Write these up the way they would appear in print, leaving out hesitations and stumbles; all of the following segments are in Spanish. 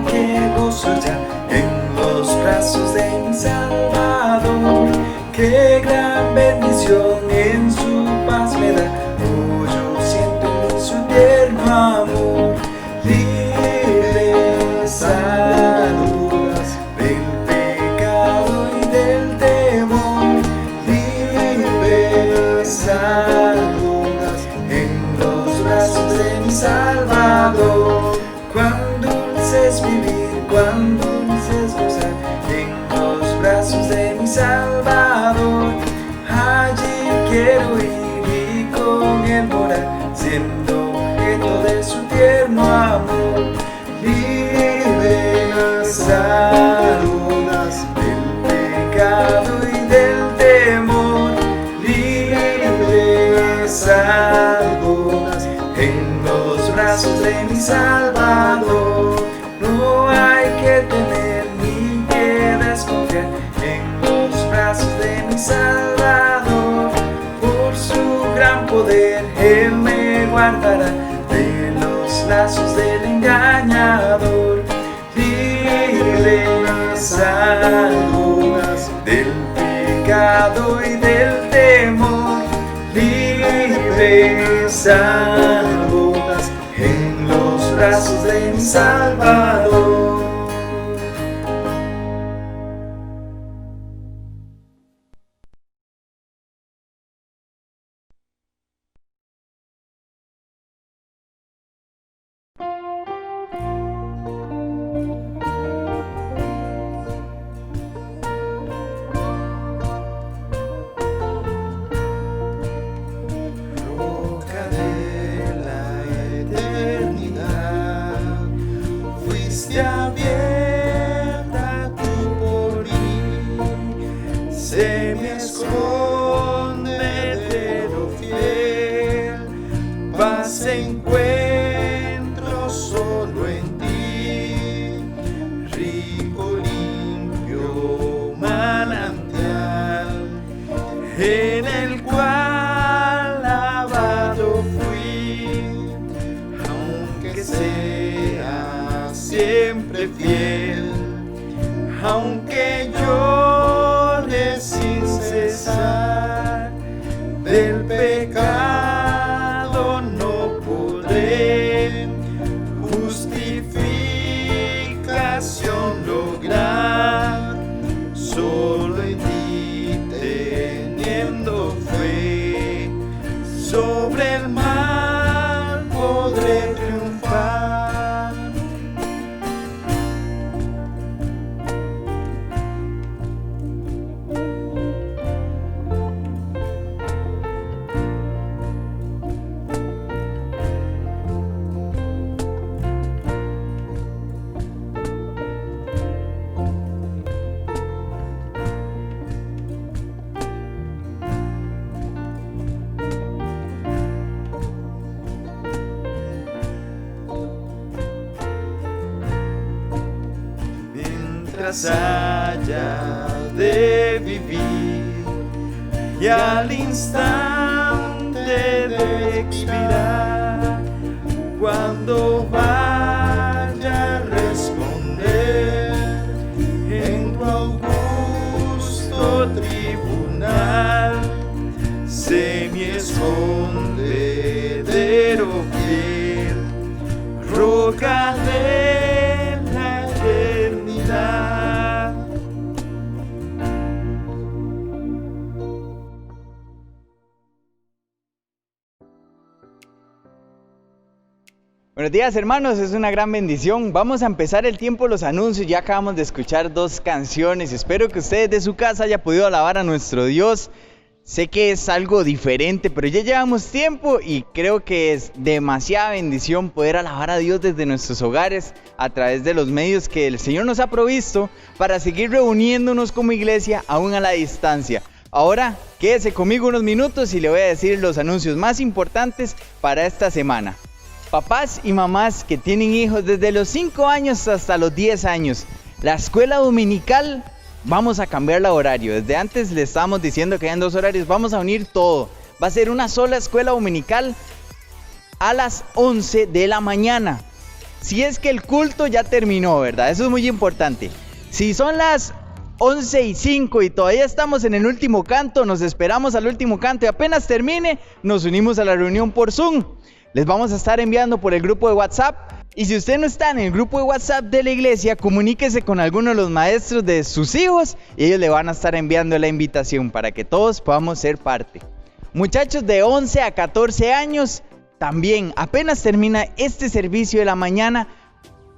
que gozo ya en los brazos de mi Salvador. Qué gran bendición en su paz me da. Oh, yo siento en su tierno amor. Libres del pecado y del temor. Libres en los brazos de mi Salvador. Cuán dulce es vivir, cuán dulce es gozar en los brazos de mi Salvador. Allí quiero ir y con él morar, siendo objeto de su tierno amor. Libres del pecado y del temor. Libres en los brazos de mi Salvador. No hay que temer ni que desconfiar en los brazos de mi Salvador. Por su gran poder Él me guardará de los lazos del engañador. Libres del pecado y del temor. Libres en los brazos de mi Salvador. Abierta tú por mí, semi-escondedero fiel, paz encuentro solo en ti, rico, limpio manantial, en el cual lavado fui, aunque sea siempre fiel, aunque llore sin cesar, del pecado no podré justificación lograr, solo en ti teniendo fe, sobre el mal podré triunfar. Haya de vivir y al instante de expirar, cuando vaya a responder en tu augusto tribunal, semi-escondedero fiel, roca de la eternidad. Buenos días, hermanos, es una gran bendición. Vamos a empezar el tiempo de los anuncios. Ya acabamos de escuchar 2 canciones. Espero que ustedes de su casa hayan podido alabar a nuestro Dios. Sé que es algo diferente, pero ya llevamos tiempo y creo que es demasiada bendición poder alabar a Dios desde nuestros hogares a través de los medios que el Señor nos ha provisto para seguir reuniéndonos como iglesia aún a la distancia. Ahora quédese conmigo unos minutos y le voy a decir los anuncios más importantes para esta semana. Papás y mamás que tienen hijos desde los 5 años hasta los 10 años, la escuela dominical vamos a cambiar el horario. Desde antes le estábamos diciendo que hay 2 horarios, vamos a unir todo. Va a ser una sola escuela dominical a las 11 de la mañana. si es que el culto ya terminó, ¿verdad? Eso es muy importante. Si son las 11:05 y todavía estamos en el último canto, nos esperamos al último canto y apenas termine, nos unimos a la reunión por Zoom. Les vamos a estar enviando por el grupo de WhatsApp. Y si usted no está en el grupo de WhatsApp de la iglesia, comuníquese con alguno de los maestros de sus hijos y ellos le van a estar enviando la invitación para que todos podamos ser parte. Muchachos de 11 a 14 años, también apenas termina este servicio de la mañana,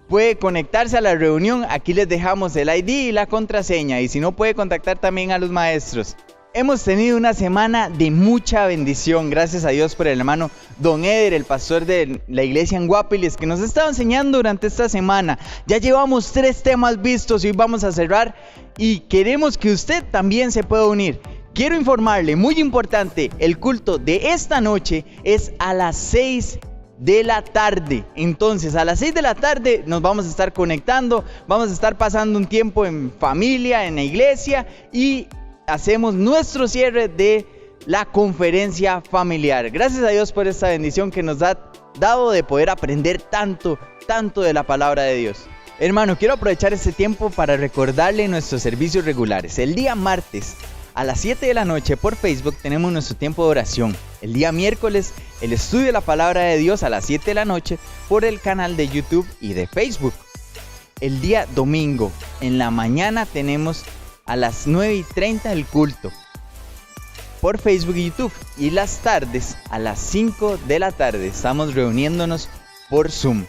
puede conectarse a la reunión. Aquí les dejamos el ID y la contraseña, y si no, puede contactar también a los maestros. Hemos tenido una semana de mucha bendición, gracias a Dios por el hermano Don Eder, el pastor de la iglesia en Guapiles, que nos ha estado enseñando durante esta semana. Ya llevamos 3 temas vistos y hoy vamos a cerrar y queremos que usted también se pueda unir. Quiero informarle, muy importante, el culto de esta noche es a las 6 de la tarde. Entonces a las 6 de la tarde nos vamos a estar conectando, vamos a estar pasando un tiempo en familia, en la iglesia, y hacemos nuestro cierre de la conferencia familiar. Gracias a Dios por esta bendición que nos ha dado de poder aprender tanto de la palabra de Dios. Hermano, quiero aprovechar este tiempo para recordarle nuestros servicios regulares. El día martes a las 7 de la noche por Facebook tenemos nuestro tiempo de oración. El día miércoles el estudio de la palabra de Dios a las 7 de la noche por el canal de YouTube y de Facebook. El día domingo en la mañana tenemos a las 9:30 el culto por Facebook y YouTube, y las tardes a las 5 de la tarde estamos reuniéndonos por Zoom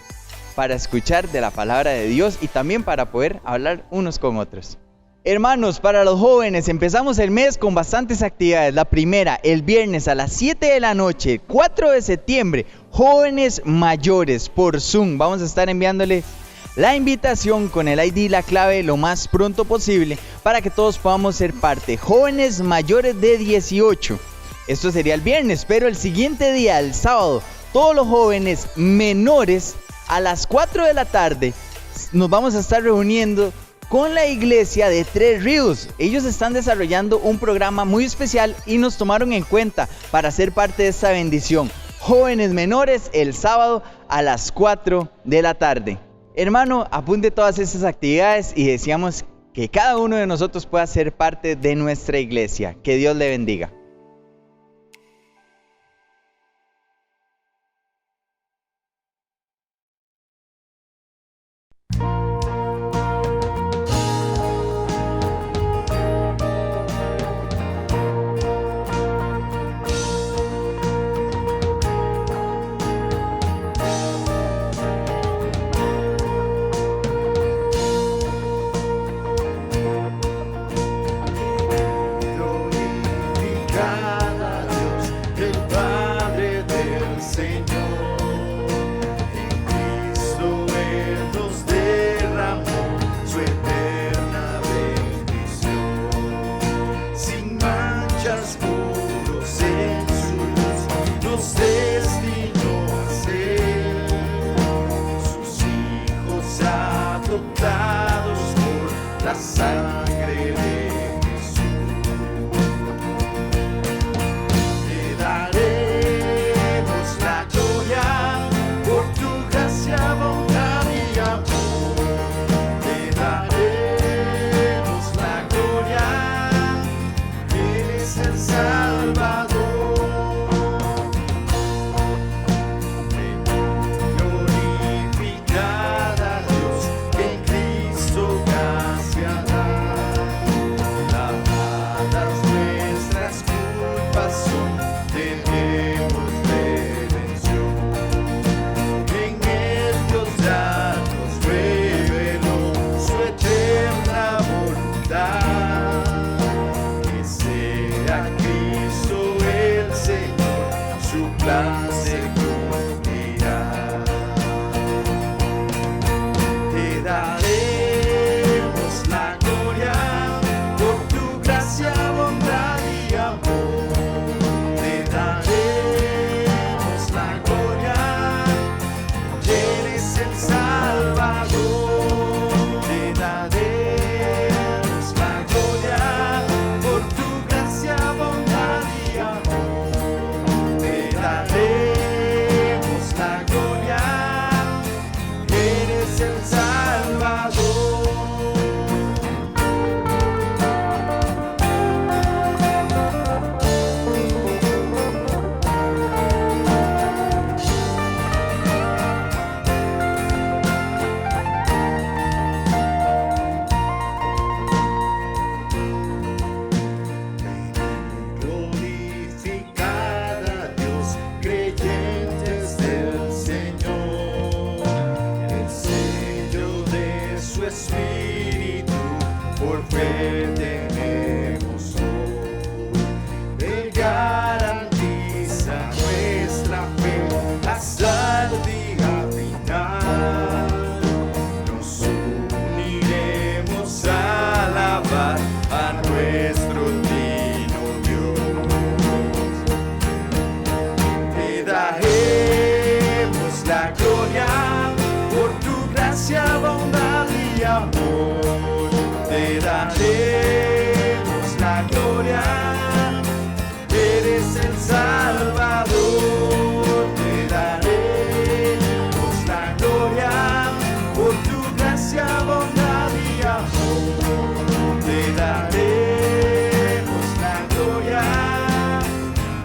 para escuchar de la palabra de Dios y también para poder hablar unos con otros. Hermanos, para los jóvenes empezamos el mes con bastantes actividades. La primera, el viernes a las 7 de la noche, 4 de septiembre, jóvenes mayores por Zoom. Vamos a estar enviándole la invitación con el ID y la clave lo más pronto posible para que todos podamos ser parte. Jóvenes mayores de 18. Esto sería el viernes, pero el siguiente día, el sábado, todos los jóvenes menores a las 4 de la tarde nos vamos a estar reuniendo con la iglesia de Tres Ríos. Ellos están desarrollando un programa muy especial y nos tomaron en cuenta para ser parte de esta bendición. Jóvenes menores el sábado a las 4 de la tarde. Hermano, apunte todas estas actividades y deseamos que cada uno de nosotros pueda ser parte de nuestra iglesia. Que Dios le bendiga. Te daré gracia, bondad y amor, te daremos la gloria. Eres el Salvador, te daremos la gloria. Por tu gracia, bondad y amor, te daremos la gloria.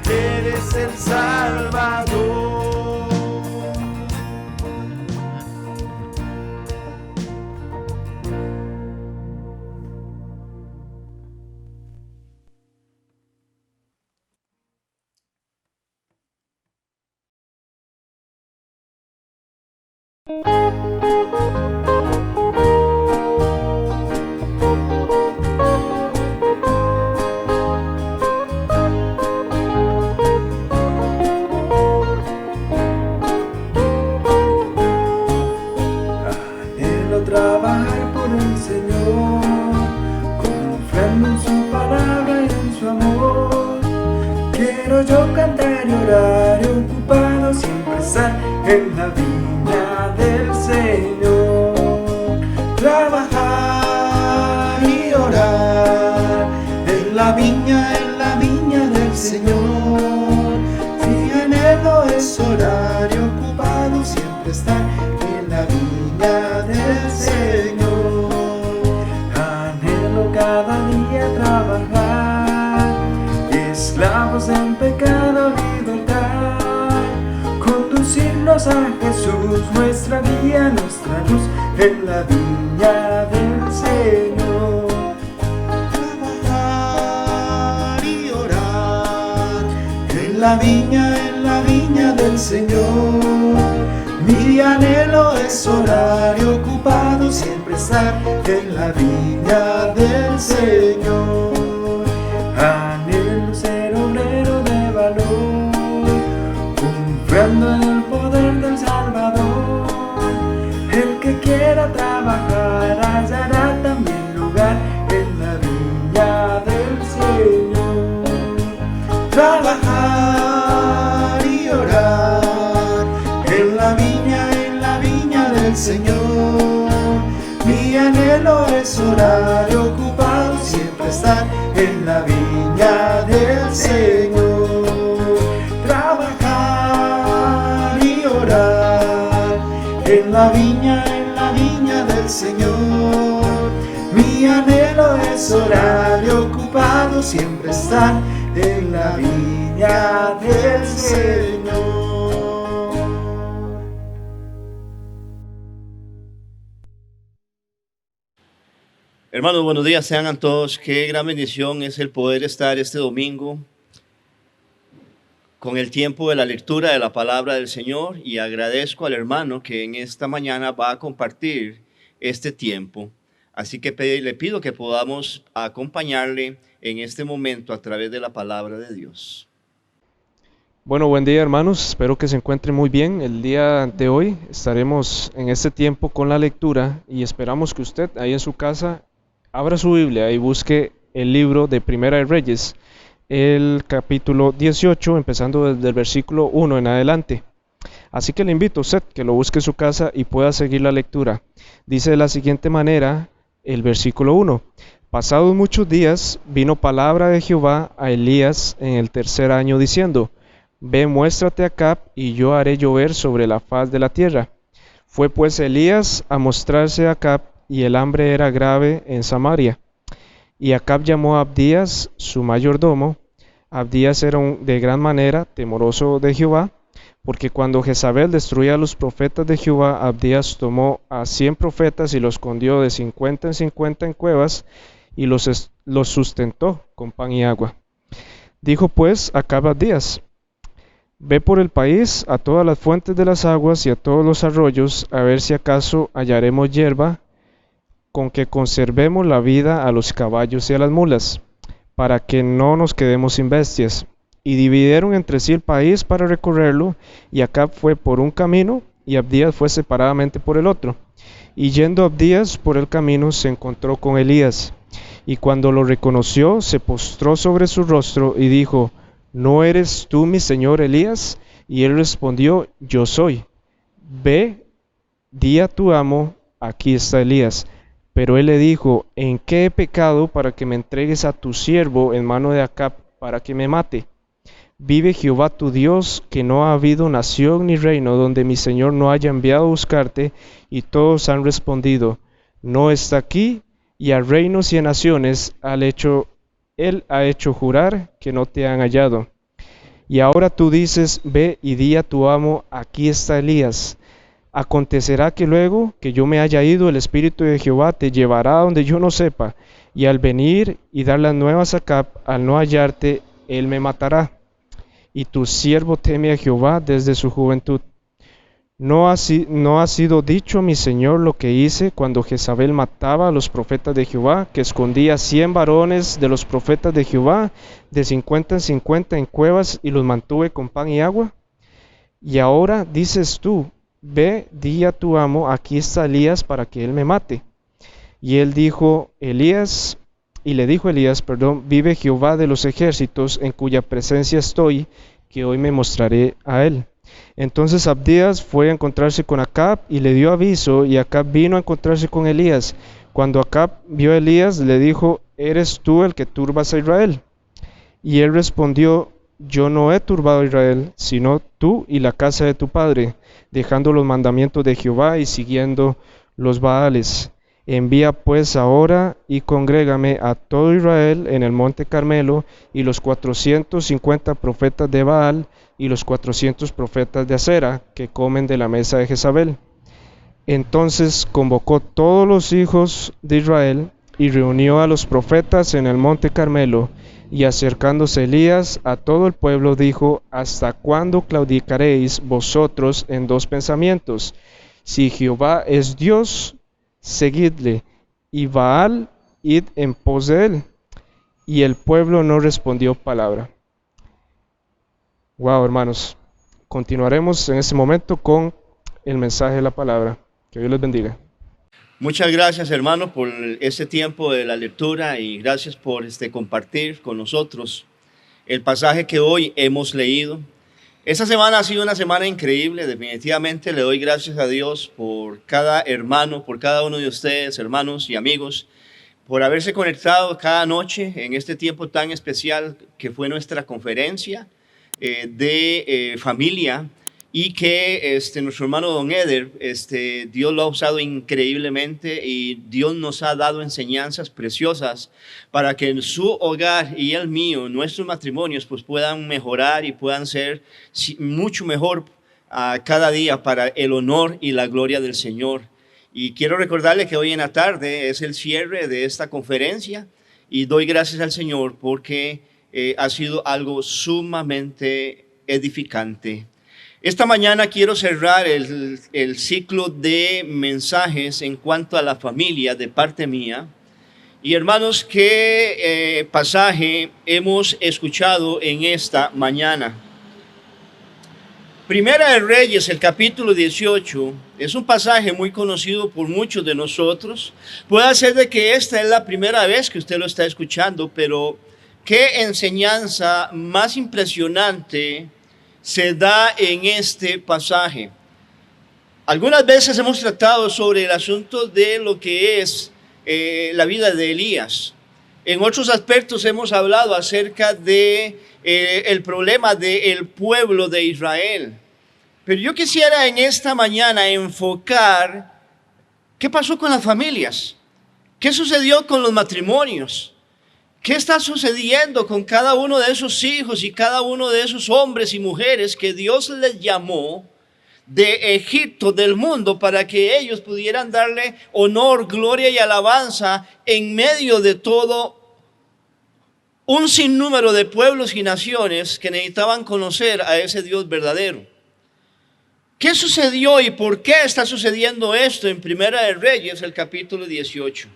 Eres el Salvador. Anhelo trabajar por el Señor, confiando en su palabra y en su amor. Quiero yo cantar y orar y ocupado siempre estar en la viña del Señor. Trabajar y orar en la viña del Señor. Mi anhelo es orar y ocupado siempre estar en la viña del Señor. Anhelo cada día trabajar, esclavos del pecado, libertad, conducirnos a Jesús, nuestra guía, nuestra luz, en la viña del Señor. Trabajar y orar en la viña del Señor. Mi anhelo es orar y ocupado siempre estar en la viña del Señor. Anhelo ser obrero de valor, confiando en el poder del Salvador. El que quiera trabajar hallará también lugar en la viña del Señor. Trabajar y orar en la viña del Señor. Mi anhelo es orar y ocupado siempre estar en la viña del Señor. Trabajar y orar en la viña del Señor. Mi anhelo es orar y ocupado siempre estar en la viña del Señor. Hermanos, buenos días, sean todos. Qué gran bendición es el poder estar este domingo con el tiempo de la lectura de la palabra del Señor, y agradezco al hermano que en esta mañana va a compartir este tiempo. Así que le pido que podamos acompañarle en este momento a través de la palabra de Dios. Bueno, buen día hermanos, espero que se encuentren muy bien. El día de hoy estaremos en este tiempo con la lectura y esperamos que usted ahí en su casa abra su Biblia y busque el libro de Primera de Reyes, el capítulo 18, empezando desde el versículo 1 en adelante. Así que le invito a usted que lo busque en su casa y pueda seguir la lectura. Dice de la siguiente manera el versículo 1. Pasados muchos días vino palabra de Jehová a Elías en el tercer año diciendo: Ve, muéstrate a Acab, y yo haré llover sobre la faz de la tierra. Fue pues Elías a mostrarse a Acab, y el hambre era grave en Samaria. Y Acab llamó a Abdías, su mayordomo. Abdías era de gran manera temeroso de Jehová, porque cuando Jezabel destruía a los profetas de Jehová, Abdías tomó a 100 profetas y los escondió de 50 en 50 en cuevas, y los sustentó con pan y agua. Dijo pues Acab a Abdías: Ve por el país a todas las fuentes de las aguas y a todos los arroyos, a ver si acaso hallaremos hierba con que conservemos la vida a los caballos y a las mulas, para que no nos quedemos sin bestias. Y dividieron entre sí el país para recorrerlo, y Acab fue por un camino, y Abdías fue separadamente por el otro. Y yendo Abdías por el camino, se encontró con Elías, y cuando lo reconoció, se postró sobre su rostro, y dijo: ¿No eres tú mi señor Elías? Y él respondió: Yo soy. Ve, di a tu amo, aquí está Elías. Pero él le dijo, ¿en qué he pecado para que me entregues a tu siervo en mano de Acab para que me mate? Vive Jehová tu Dios, que no ha habido nación ni reino donde mi Señor no haya enviado a buscarte. Y todos han respondido, no está aquí, y a reinos y a naciones él ha hecho jurar que no te han hallado. Y ahora tú dices, ve y di a tu amo, aquí está Elías. Acontecerá que luego que yo me haya ido, el Espíritu de Jehová te llevará a donde yo no sepa, y al venir y dar las nuevas a Acab, al no hallarte, él me matará. Y tu siervo teme a Jehová desde su juventud. ¿No ha sido dicho mi Señor lo que hice cuando Jezabel mataba a los profetas de Jehová, que escondía 100 varones de los profetas de Jehová, de 50 en 50 en cuevas, y los mantuve con pan y agua? Y ahora dices tú, ve, di a tu amo, aquí está Elías para que él me mate. Y le dijo Elías, vive Jehová de los ejércitos, en cuya presencia estoy, que hoy me mostraré a él. Entonces Abdías fue a encontrarse con Acab y le dio aviso, y Acab vino a encontrarse con Elías. Cuando Acab vio a Elías, le dijo, ¿eres tú el que turbas a Israel? Y él respondió, yo no he turbado a Israel, sino tú y la casa de tu padre, dejando los mandamientos de Jehová y siguiendo los Baales. Envía pues ahora y congrégame a todo Israel en el monte Carmelo, y los 450 profetas de Baal y los 400 profetas de Acera, que comen de la mesa de Jezabel. Entonces convocó todos los hijos de Israel y reunió a los profetas en el monte Carmelo, y acercándose Elías a todo el pueblo dijo, ¿hasta cuándo claudicaréis vosotros en dos pensamientos? Si Jehová es Dios, seguidle, y Baal, id en pos de él. Y el pueblo no respondió palabra. Wow, hermanos, continuaremos en este momento con el mensaje de la palabra. Que Dios les bendiga. Muchas gracias, hermano, por este tiempo de la lectura, y gracias por compartir con nosotros el pasaje que hoy hemos leído. Esta semana ha sido una semana increíble. Definitivamente le doy gracias a Dios por cada hermano, por cada uno de ustedes, hermanos y amigos, por haberse conectado cada noche en este tiempo tan especial que fue nuestra conferencia de familia, y que nuestro hermano Don Eder, Dios lo ha usado increíblemente, y Dios nos ha dado enseñanzas preciosas para que en su hogar y el mío, nuestros matrimonios, pues puedan mejorar y puedan ser mucho mejor cada día para el honor y la gloria del Señor. Y quiero recordarle que hoy en la tarde es el cierre de esta conferencia, y doy gracias al Señor porque ha sido algo sumamente edificante. Esta mañana quiero cerrar el ciclo de mensajes en cuanto a la familia de parte mía. Y hermanos, ¿qué pasaje hemos escuchado en esta mañana? Primera de Reyes, el capítulo 18, es un pasaje muy conocido por muchos de nosotros. Puede ser de que esta es la primera vez que usted lo está escuchando, pero qué enseñanza más impresionante se da en este pasaje. Algunas veces hemos tratado sobre el asunto de lo que es la vida de Elías. En otros aspectos hemos hablado acerca de el problema del pueblo de Israel. Pero yo quisiera en esta mañana enfocar qué pasó con las familias, qué sucedió con los matrimonios. ¿Qué está sucediendo con cada uno de esos hijos y cada uno de esos hombres y mujeres que Dios les llamó de Egipto, del mundo, para que ellos pudieran darle honor, gloria y alabanza en medio de todo un sinnúmero de pueblos y naciones que necesitaban conocer a ese Dios verdadero? ¿Qué sucedió y por qué está sucediendo esto en Primera de Reyes, el capítulo 18?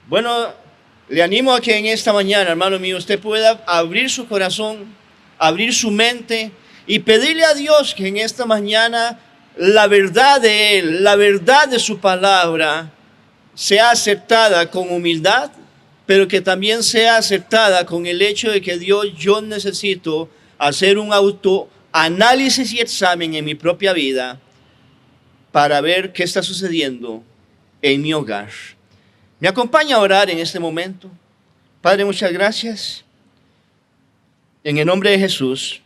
Bueno, le animo a que en esta mañana, hermano mío, usted pueda abrir su corazón, abrir su mente y pedirle a Dios que en esta mañana la verdad de Él, la verdad de su palabra, sea aceptada con humildad, pero que también sea aceptada con el hecho de que Dios, yo necesito hacer un autoanálisis y examen en mi propia vida para ver qué está sucediendo en mi hogar. ¿Me acompaña a orar en este momento? Padre, muchas gracias. En el nombre de Jesús,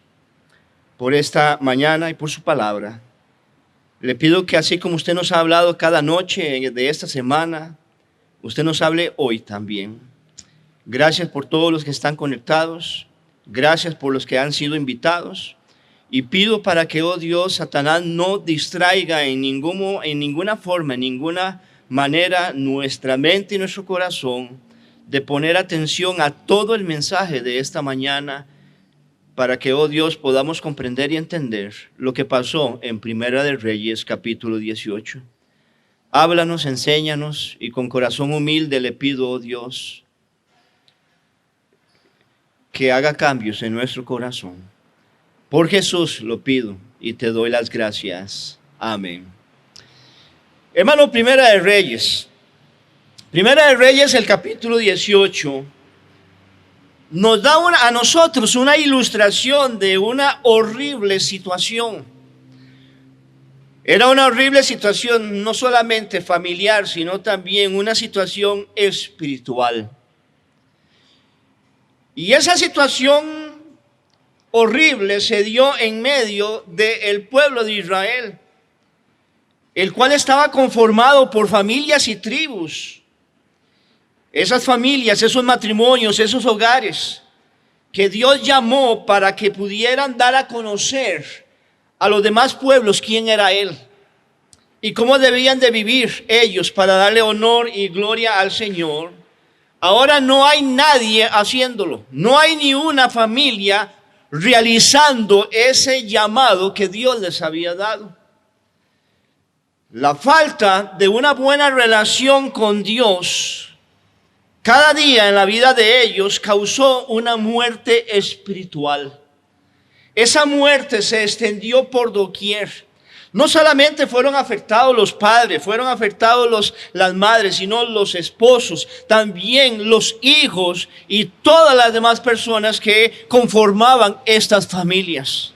por esta mañana y por su palabra, le pido que así como usted nos ha hablado cada noche de esta semana, usted nos hable hoy también. Gracias por todos los que están conectados. Gracias por los que han sido invitados. Y pido para que, oh Dios, Satanás no distraiga en ninguna forma, en ninguna manera, nuestra mente y nuestro corazón de poner atención a todo el mensaje de esta mañana, para que, oh Dios, podamos comprender y entender lo que pasó en Primera de Reyes, capítulo 18. Háblanos, enséñanos, y con corazón humilde le pido, oh Dios, que haga cambios en nuestro corazón. Por Jesús lo pido y te doy las gracias. Amén. Hermano, Primera de Reyes, el capítulo 18, nos da a nosotros una ilustración de una horrible situación. Era una horrible situación no solamente familiar, sino también una situación espiritual. Y esa situación horrible se dio en medio del pueblo de Israel, el cual estaba conformado por familias y tribus. Esas familias, esos matrimonios, esos hogares que Dios llamó para que pudieran dar a conocer a los demás pueblos quién era Él y cómo debían de vivir ellos para darle honor y gloria al Señor. Ahora no hay nadie haciéndolo, no hay ni una familia realizando ese llamado que Dios les había dado. La falta de una buena relación con Dios cada día en la vida de ellos causó una muerte espiritual. Esa muerte se extendió por doquier. No solamente fueron afectados los padres, fueron afectados las madres, sino los esposos, también los hijos y todas las demás personas que conformaban estas familias.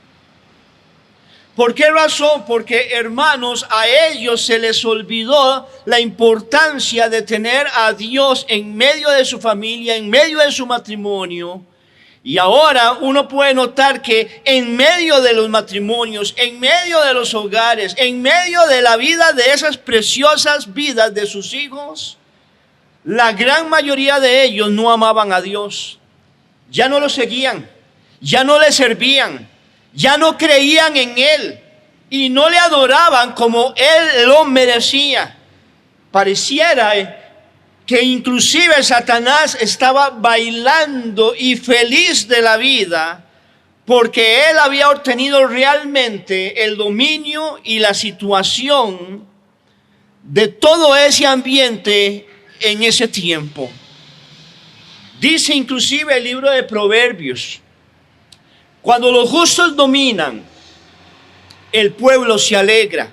¿Por qué razón? Porque, hermanos, a ellos se les olvidó la importancia de tener a Dios en medio de su familia, en medio de su matrimonio. Y ahora uno puede notar que en medio de los matrimonios, en medio de los hogares, en medio de la vida de esas preciosas vidas de sus hijos, la gran mayoría de ellos no amaban a Dios. Ya no lo seguían, ya no le servían, ya no creían en Él y no le adoraban como Él lo merecía. Pareciera que inclusive Satanás estaba bailando y feliz de la vida porque él había obtenido realmente el dominio y la situación de todo ese ambiente en ese tiempo. Dice inclusive el libro de Proverbios: cuando los justos dominan, el pueblo se alegra,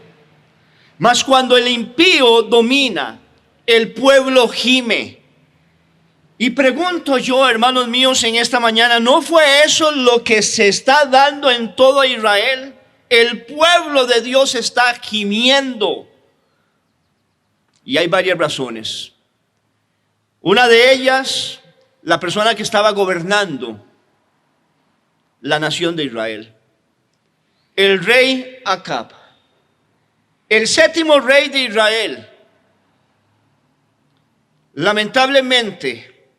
mas cuando el impío domina, el pueblo gime. Y pregunto yo, hermanos míos, en esta mañana, ¿no fue eso lo que se está dando en todo Israel? El pueblo de Dios está gimiendo. Y hay varias razones. Una de ellas, la persona que estaba gobernando la nación de Israel, el rey Acab, el séptimo rey de Israel. Lamentablemente,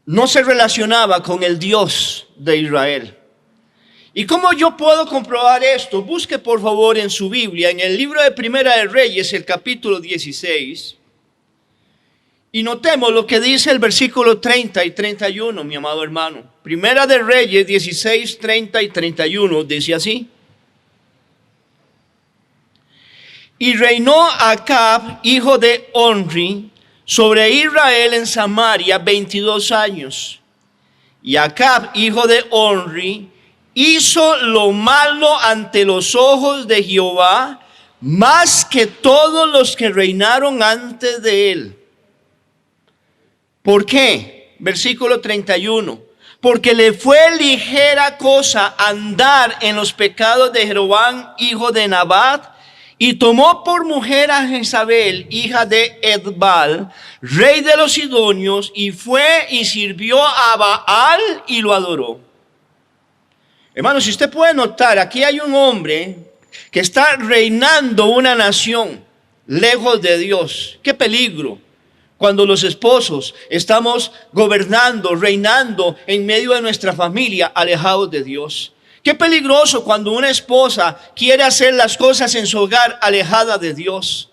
no se relacionaba con el Dios de Israel. ¿Y cómo yo puedo comprobar esto? Busque por favor en su Biblia, en el libro de Primera de Reyes, el capítulo 16. Y notemos lo que dice el versículo 30 y 31, mi amado hermano. Primera de Reyes 16, 30 y 31, dice así: y reinó Acab, hijo de Omri, sobre Israel en Samaria 22 años. Y Acab, hijo de Omri, hizo lo malo ante los ojos de Jehová, más que todos los que reinaron antes de él. ¿Por qué? Versículo 31. Porque le fue ligera cosa andar en los pecados de Jeroboam, hijo de Nabat, y tomó por mujer a Jezabel, hija de Edbaal, rey de los Sidonios, y fue y sirvió a Baal y lo adoró. Hermanos, si usted puede notar, aquí hay un hombre que está reinando una nación lejos de Dios. ¡Qué peligro! Cuando los esposos estamos gobernando, reinando en medio de nuestra familia, alejados de Dios. Qué peligroso cuando una esposa quiere hacer las cosas en su hogar alejada de Dios.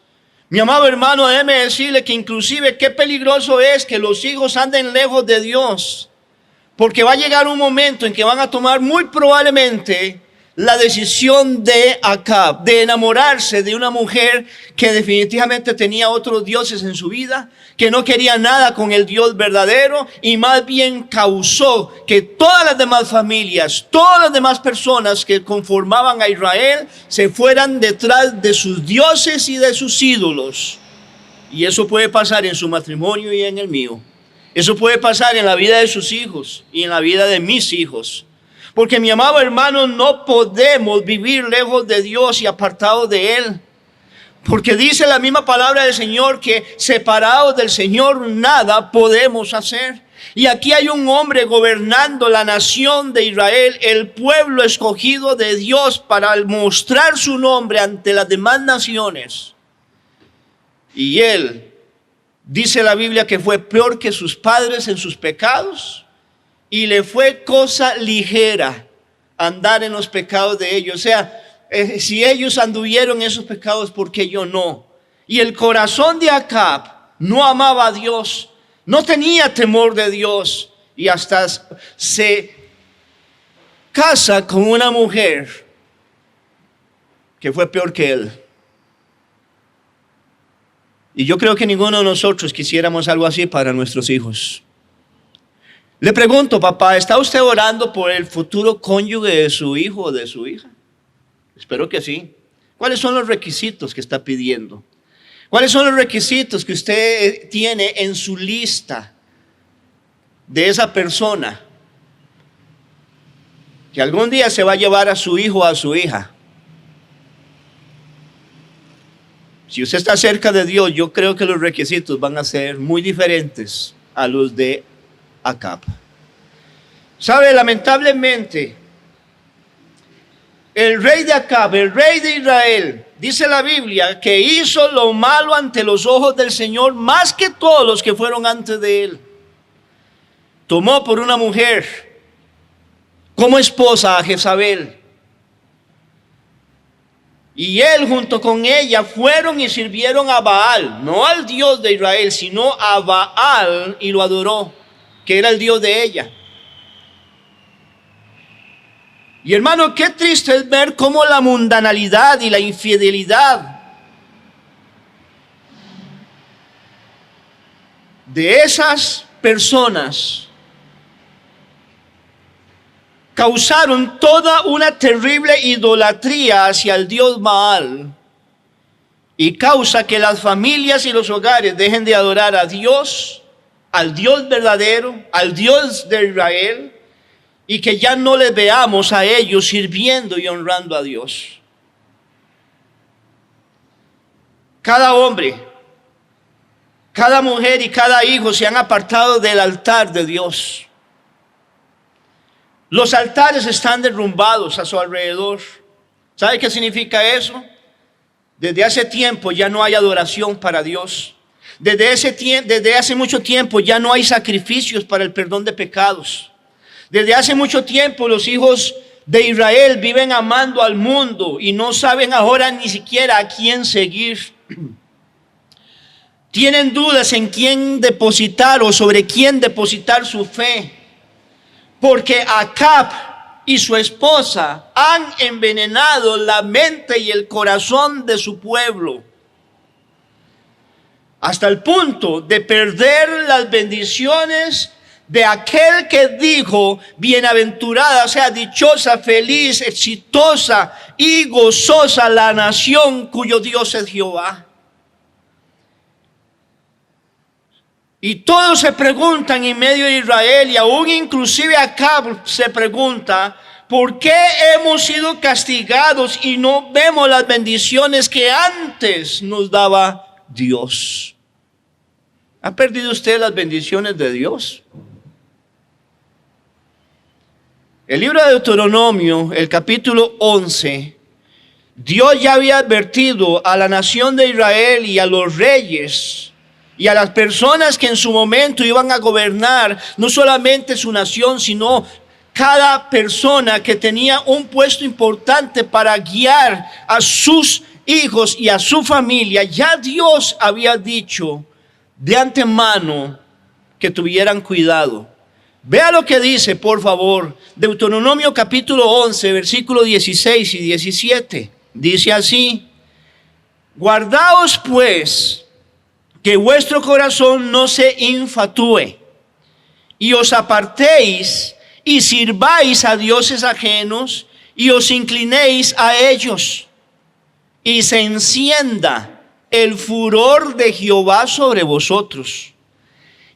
Mi amado hermano, déjeme decirle que inclusive qué peligroso es que los hijos anden lejos de Dios. Porque va a llegar un momento en que van a tomar muy probablemente la decisión de Acab, de enamorarse de una mujer que definitivamente tenía otros dioses en su vida, que no quería nada con el Dios verdadero y más bien causó que todas las demás familias, todas las demás personas que conformaban a Israel se fueran detrás de sus dioses y de sus ídolos. Y eso puede pasar en su matrimonio y en el mío. Eso puede pasar en la vida de sus hijos y en la vida de mis hijos. Porque mi amado hermano, no podemos vivir lejos de Dios y apartados de Él. Porque dice la misma palabra del Señor que separados del Señor nada podemos hacer. Y aquí hay un hombre gobernando la nación de Israel, el pueblo escogido de Dios para mostrar su nombre ante las demás naciones. Y él, dice la Biblia, que fue peor que sus padres en sus pecados. Y le fue cosa ligera andar en los pecados de ellos. O sea, si ellos anduvieron en esos pecados, ¿por qué yo no? Y el corazón de Acab no amaba a Dios, no tenía temor de Dios. Y hasta se casa con una mujer que fue peor que él. Y yo creo que ninguno de nosotros quisiéramos algo así para nuestros hijos. Le pregunto, papá, ¿está usted orando por el futuro cónyuge de su hijo o de su hija? Espero que sí. ¿Cuáles son los requisitos que está pidiendo? ¿Cuáles son los requisitos que usted tiene en su lista de esa persona que algún día se va a llevar a su hijo o a su hija? Si usted está cerca de Dios, yo creo que los requisitos van a ser muy diferentes a los de Acab. ¿Sabe? Lamentablemente, el rey de Acab, el rey de Israel, dice la Biblia que hizo lo malo ante los ojos del Señor más que todos los que fueron antes de él. Tomó por una mujer como esposa a Jezabel. Y él junto con ella fueron y sirvieron a Baal, no al Dios de Israel, sino a Baal, y lo adoró, que era el Dios de ella. Y hermano, qué triste es ver cómo la mundanalidad y la infidelidad de esas personas causaron toda una terrible idolatría hacia el Dios Baal y causa que las familias y los hogares dejen de adorar a Dios, al Dios verdadero, al Dios de Israel, y que ya no les veamos a ellos sirviendo y honrando a Dios. Cada hombre, cada mujer y cada hijo se han apartado del altar de Dios. Los altares están derrumbados a su alrededor. ¿Sabe qué significa eso? Desde hace tiempo ya no hay adoración para Dios. Desde hace mucho tiempo ya no hay sacrificios para el perdón de pecados. Desde hace mucho tiempo los hijos de Israel viven amando al mundo y no saben ahora ni siquiera a quién seguir. Tienen dudas en quién depositar o sobre quién depositar su fe. Porque Acab y su esposa han envenenado la mente y el corazón de su pueblo, hasta el punto de perder las bendiciones de aquel que dijo: bienaventurada, o sea, dichosa, feliz, exitosa y gozosa la nación cuyo Dios es Jehová. Y todos se preguntan en medio de Israel, y aún inclusive Acab se pregunta: ¿por qué hemos sido castigados y no vemos las bendiciones que antes nos daba Dios? ¿Ha perdido usted las bendiciones de Dios? El libro de Deuteronomio, el capítulo 11, Dios ya había advertido a la nación de Israel y a los reyes y a las personas que en su momento iban a gobernar no solamente su nación, sino cada persona que tenía un puesto importante para guiar a sus hijos y a su familia. Ya Dios había dicho de antemano que tuvieran cuidado. Vea lo que dice, por favor, Deuteronomio capítulo 11, versículos 16 y 17. Dice así: guardaos pues que vuestro corazón no se infatúe y os apartéis y sirváis a dioses ajenos y os inclinéis a ellos, y se encienda el furor de Jehová sobre vosotros,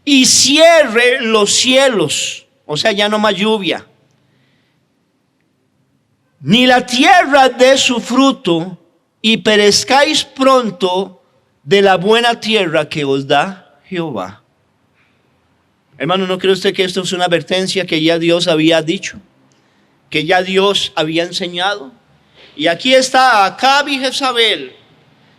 y cierre los cielos, o sea, ya no más lluvia, ni la tierra dé su fruto, y perezcáis pronto de la buena tierra que os da Jehová. Hermano, ¿no cree usted que esto es una advertencia que ya Dios había dicho? Que ya Dios había enseñado. Y aquí está Acab y Jezabel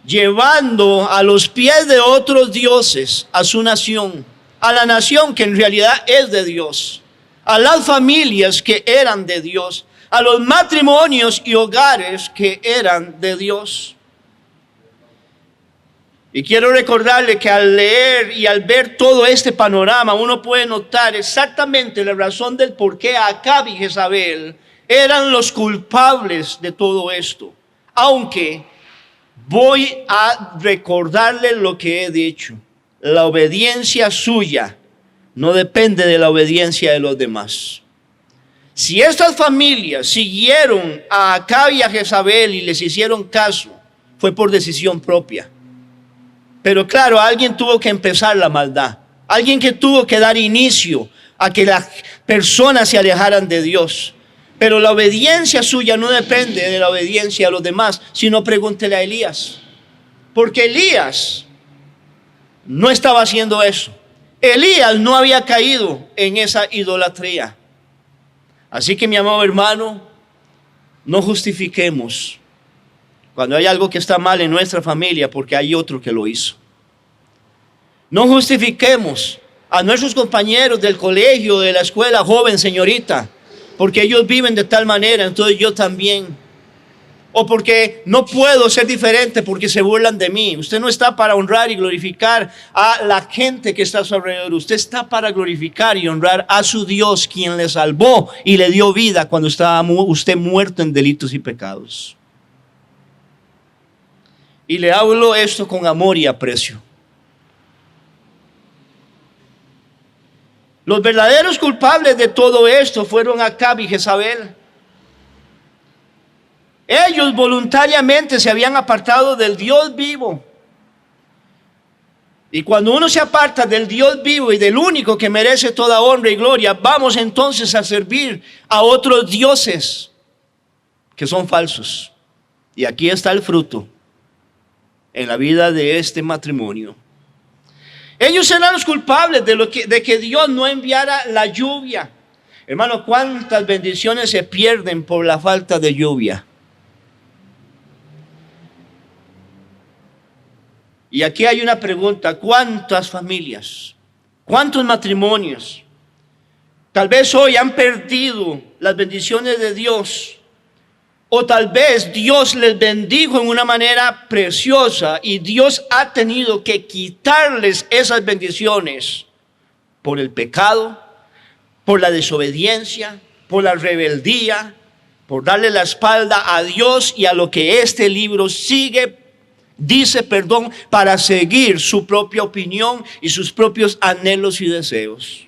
llevando a los pies de otros dioses a su nación, a la nación que en realidad es de Dios, a las familias que eran de Dios, a los matrimonios y hogares que eran de Dios. Y quiero recordarle que al leer y al ver todo este panorama, uno puede notar exactamente la razón del por qué Acab y Jezabel eran los culpables de todo esto. Aunque voy a recordarle lo que he dicho: la obediencia suya no depende de la obediencia de los demás. Si estas familias siguieron a Acab y a Jezabel y les hicieron caso, fue por decisión propia. Pero claro, alguien tuvo que empezar la maldad. Alguien que tuvo que dar inicio a que las personas se alejaran de Dios. Pero la obediencia suya no depende de la obediencia de los demás, sino pregúntele a Elías. Porque Elías no estaba haciendo eso. Elías no había caído en esa idolatría. Así que, mi amado hermano, no justifiquemos cuando hay algo que está mal en nuestra familia porque hay otro que lo hizo. No justifiquemos a nuestros compañeros del colegio, de la escuela, joven, señorita, porque ellos viven de tal manera, entonces yo también. O porque no puedo ser diferente porque se burlan de mí. Usted no está para honrar y glorificar a la gente que está a su alrededor. Usted está para glorificar y honrar a su Dios, quien le salvó y le dio vida cuando estaba usted muerto en delitos y pecados. Y le hablo esto con amor y aprecio. Los verdaderos culpables de todo esto fueron Acab y Jezabel. Ellos voluntariamente se habían apartado del Dios vivo. Y cuando uno se aparta del Dios vivo y del único que merece toda honra y gloria, vamos entonces a servir a otros dioses que son falsos. Y aquí está el fruto en la vida de este matrimonio. Ellos eran los culpables de que Dios no enviara la lluvia. Hermano, ¿cuántas bendiciones se pierden por la falta de lluvia? Y aquí hay una pregunta: ¿cuántas familias, cuántos matrimonios tal vez hoy han perdido las bendiciones de Dios? O tal vez Dios les bendijo en una manera preciosa y Dios ha tenido que quitarles esas bendiciones por el pecado, por la desobediencia, por la rebeldía, por darle la espalda a Dios y a lo que este libro dice, para seguir su propia opinión y sus propios anhelos y deseos.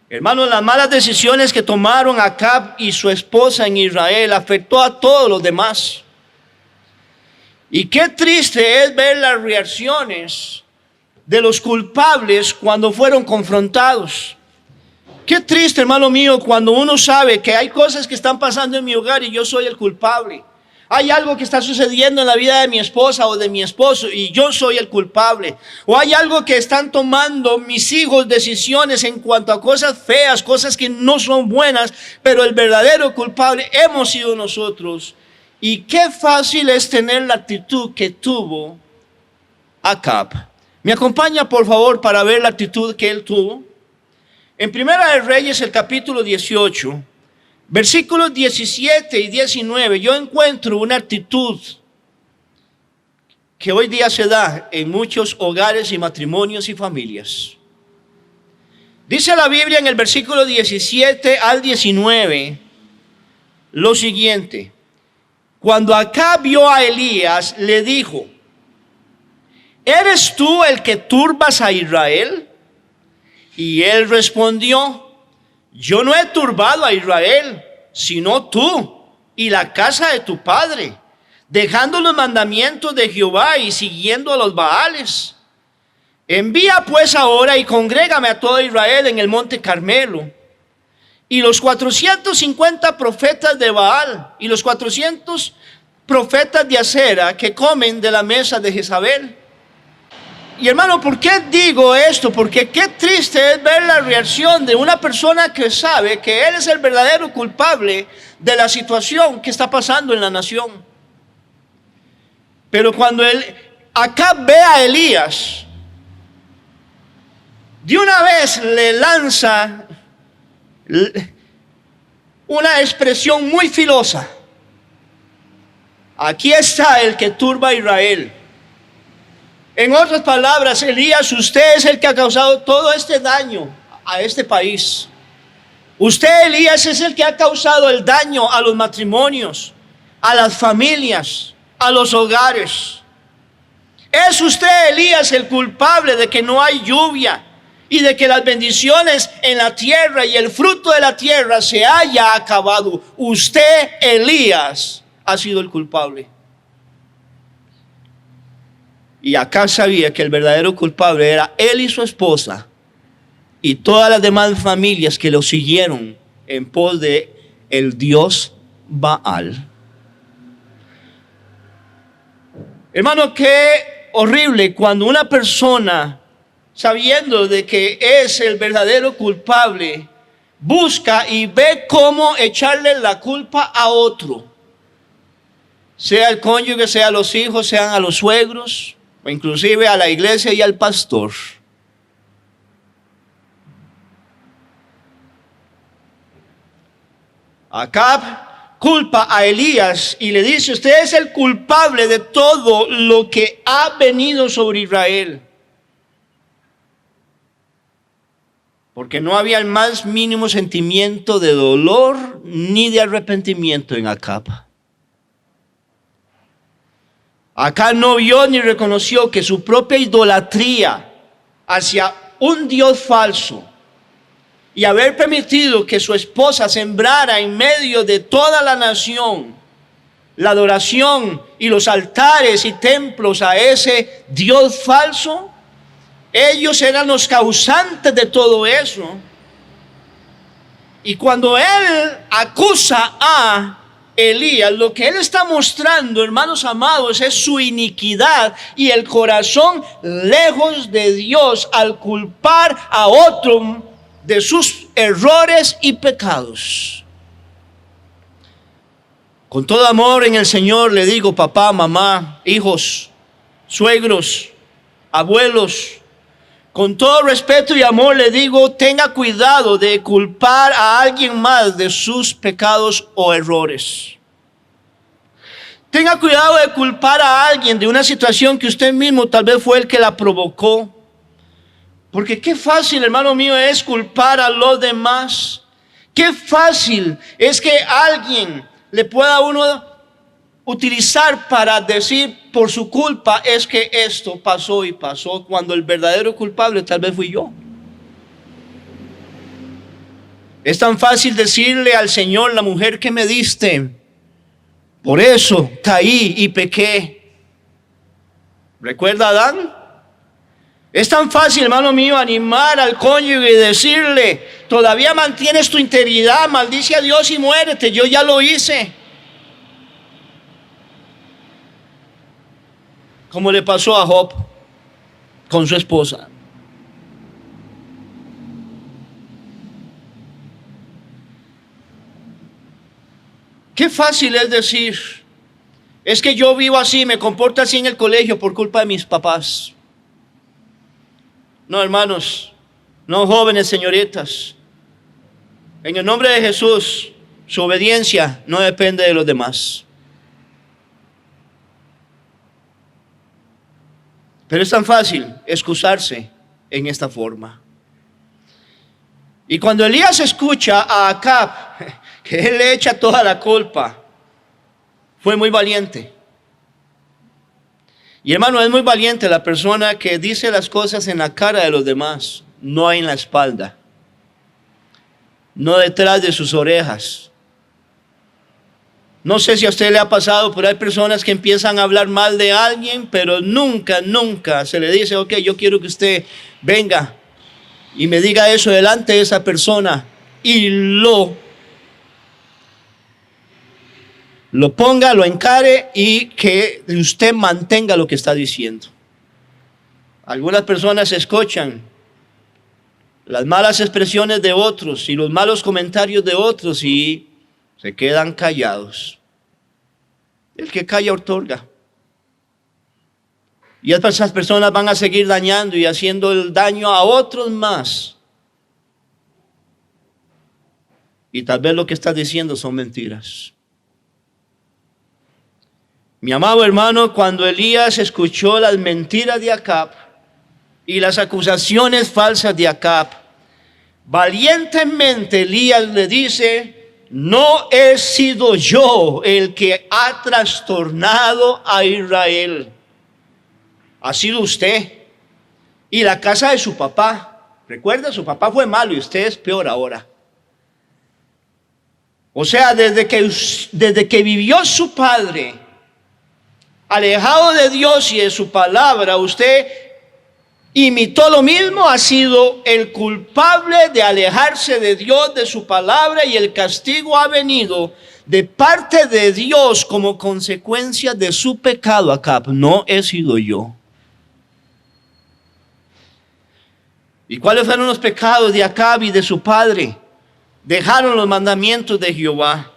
Hermanos, las malas decisiones que tomaron Acab y su esposa en Israel afectó a todos los demás. Y qué triste es ver las reacciones de los culpables cuando fueron confrontados. Qué triste, hermano mío, cuando uno sabe que hay cosas que están pasando en mi hogar y yo soy el culpable. Hay algo que está sucediendo en la vida de mi esposa o de mi esposo y yo soy el culpable. O hay algo que están tomando mis hijos decisiones en cuanto a cosas feas, cosas que no son buenas, pero el verdadero culpable hemos sido nosotros. Y qué fácil es tener la actitud que tuvo Acab. ¿Me acompaña, por favor, para ver la actitud que él tuvo? En Primera de Reyes, el capítulo 18, versículos 17 y 19, yo encuentro una actitud que hoy día se da en muchos hogares y matrimonios y familias. Dice la Biblia en el versículo 17 al 19 lo siguiente: cuando Acab vio a Elías, le dijo: ¿eres tú el que turbas a Israel? Y él respondió: yo no he turbado a Israel, sino tú y la casa de tu padre, dejando los mandamientos de Jehová y siguiendo a los Baales. Envía pues ahora y congrégame a todo Israel en el monte Carmelo. Y los 450 profetas de Baal y los 400 profetas de Acera que comen de la mesa de Jezabel. Y hermano, ¿por qué digo esto? Porque qué triste es ver la reacción de una persona que sabe que él es el verdadero culpable de la situación que está pasando en la nación. Pero cuando Acab ve a Elías, de una vez le lanza una expresión muy filosa: aquí está el que turba a Israel. En otras palabras, Elías, usted es el que ha causado todo este daño a este país. Usted, Elías, es el que ha causado el daño a los matrimonios, a las familias, a los hogares. Es usted, Elías, el culpable de que no hay lluvia y de que las bendiciones en la tierra y el fruto de la tierra se haya acabado. Usted, Elías, ha sido el culpable. Y acá sabía que el verdadero culpable era él y su esposa y todas las demás familias que lo siguieron en pos de el dios Baal. Hermano, qué horrible cuando una persona, sabiendo de que es el verdadero culpable, busca y ve cómo echarle la culpa a otro. Sea el cónyuge, sea los hijos, sean a los suegros, o inclusive a la iglesia y al pastor. Acab culpa a Elías y le dice: usted es el culpable de todo lo que ha venido sobre Israel. Porque no había el más mínimo sentimiento de dolor ni de arrepentimiento en Acab. Acá no vio ni reconoció que su propia idolatría hacia un Dios falso y haber permitido que su esposa sembrara en medio de toda la nación la adoración y los altares y templos a ese Dios falso, ellos eran los causantes de todo eso. Y cuando él acusa a Elías, lo que él está mostrando, hermanos amados, es su iniquidad y el corazón lejos de Dios al culpar a otro de sus errores y pecados. Con todo amor en el Señor le digo, papá, mamá, hijos, suegros, abuelos, con todo respeto y amor le digo, tenga cuidado de culpar a alguien más de sus pecados o errores. Tenga cuidado de culpar a alguien de una situación que usted mismo tal vez fue el que la provocó. Porque qué fácil, hermano mío, es culpar a los demás. Qué fácil es que alguien le pueda a uno utilizar para decir por su culpa es que esto pasó y pasó, cuando el verdadero culpable tal vez fui yo. Es tan fácil decirle al Señor, la mujer que me diste, por eso caí y pequé. ¿Recuerda a Adán? Es tan fácil, hermano mío, animar al cónyuge y decirle: todavía mantienes tu integridad, maldice a Dios y muérete, yo ya lo hice. Como le pasó a Job con su esposa. Qué fácil es decir: es que yo vivo así, me comporto así en el colegio por culpa de mis papás. No, hermanos, no, jóvenes, señoritas. En el nombre de Jesús, su obediencia no depende de los demás. Pero es tan fácil excusarse en esta forma. Y cuando Elías escucha a Acab, que él le echa toda la culpa, fue muy valiente. Y hermano, es muy valiente la persona que dice las cosas en la cara de los demás, no en la espalda, no detrás de sus orejas. No sé si a usted le ha pasado, pero hay personas que empiezan a hablar mal de alguien, pero nunca se le dice: ok, yo quiero que usted venga y me diga eso delante de esa persona y lo ponga, lo encare y que usted mantenga lo que está diciendo. Algunas personas escuchan las malas expresiones de otros y los malos comentarios de otros y se quedan callados. El que calla otorga. Y esas personas van a seguir dañando y haciendo el daño a otros más. Y tal vez lo que está diciendo son mentiras. Mi amado hermano, cuando Elías escuchó las mentiras de Acab y las acusaciones falsas de Acab, valientemente Elías le dice: no he sido yo el que ha trastornado a Israel. Ha sido usted y la casa de su papá. Recuerda, su papá fue malo y usted es peor ahora. O sea, desde que vivió su padre alejado de Dios y de su palabra, usted imitó lo mismo, ha sido el culpable de alejarse de Dios, de su palabra, y el castigo ha venido de parte de Dios como consecuencia de su pecado. Acab, no he sido yo. ¿Y cuáles fueron los pecados de Acab y de su padre? Dejaron los mandamientos de Jehová,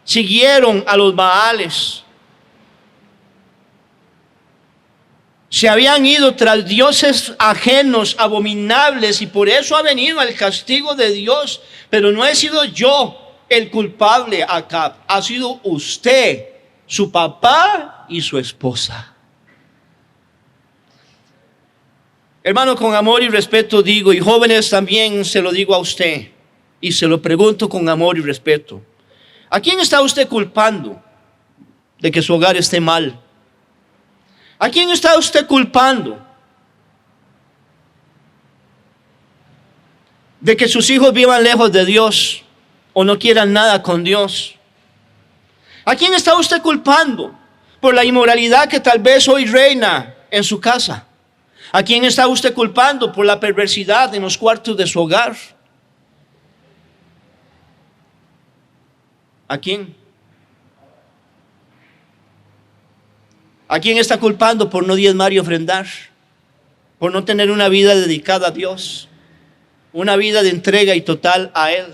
siguieron a los Baales, se habían ido tras dioses ajenos, abominables, y por eso ha venido el castigo de Dios. Pero no he sido yo el culpable, Acab, ha sido usted, su papá y su esposa. Hermano, con amor y respeto digo, y jóvenes también se lo digo a usted, y se lo pregunto con amor y respeto: ¿a quién está usted culpando de que su hogar esté mal? ¿A quién está usted culpando de que sus hijos vivan lejos de Dios o no quieran nada con Dios? ¿A quién está usted culpando por la inmoralidad que tal vez hoy reina en su casa? ¿A quién está usted culpando por la perversidad en los cuartos de su hogar? ¿A quién? ¿A quién está culpando por no diezmar y ofrendar? Por no tener una vida dedicada a Dios, una vida de entrega y total a Él.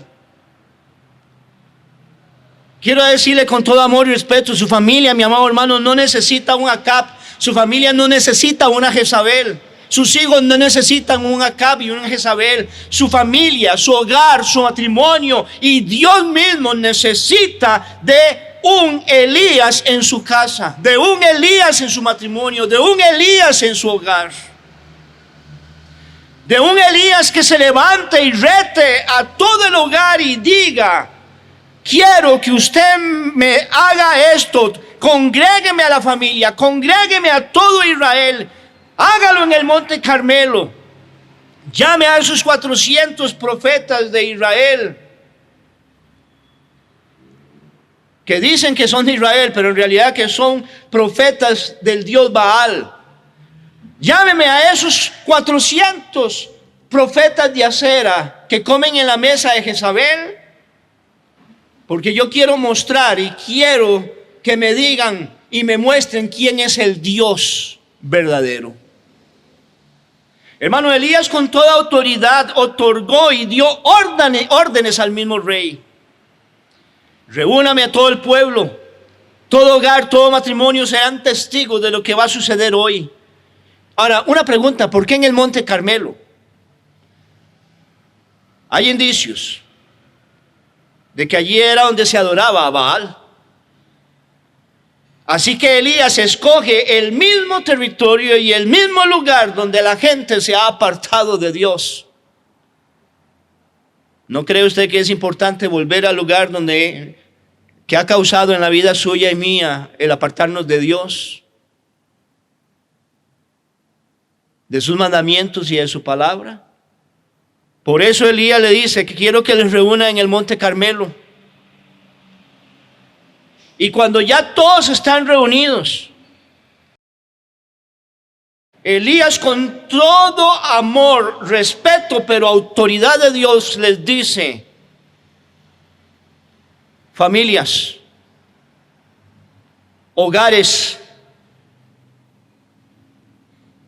Quiero decirle con todo amor y respeto: su familia, mi amado hermano, no necesita un Acab. Su familia no necesita una Jezabel. Sus hijos no necesitan un Acab y una Jezabel. Su familia, su hogar, su matrimonio y Dios mismo necesita de un Elías en su casa, de un Elías en su matrimonio, de un Elías en su hogar, de un Elías que se levante y rete a todo el hogar y diga: quiero que usted me haga esto, congrégueme a la familia, congrégueme a todo Israel, hágalo en el Monte Carmelo, llame a esos 400 profetas de Israel, que dicen que son de Israel, pero en realidad que son profetas del dios Baal. Llámeme a esos 400 profetas de acera que comen en la mesa de Jezabel, porque yo quiero mostrar y quiero que me digan y me muestren quién es el Dios verdadero. Hermano, Elías con toda autoridad otorgó y dio órdenes al mismo rey. Reúname a todo el pueblo, todo hogar, todo matrimonio serán testigos de lo que va a suceder hoy. Ahora, una pregunta, ¿por qué en el Monte Carmelo? Hay indicios de que allí era donde se adoraba a Baal. Así que Elías escoge el mismo territorio y el mismo lugar donde la gente se ha apartado de Dios. ¿No cree usted que es importante volver al lugar que ha causado en la vida suya y mía el apartarnos de Dios, de sus mandamientos y de su palabra? Por eso Elías le dice que quiero que les reúna en el Monte Carmelo. Y cuando ya todos están reunidos, Elías con todo amor, respeto, pero autoridad de Dios les dice: familias, hogares,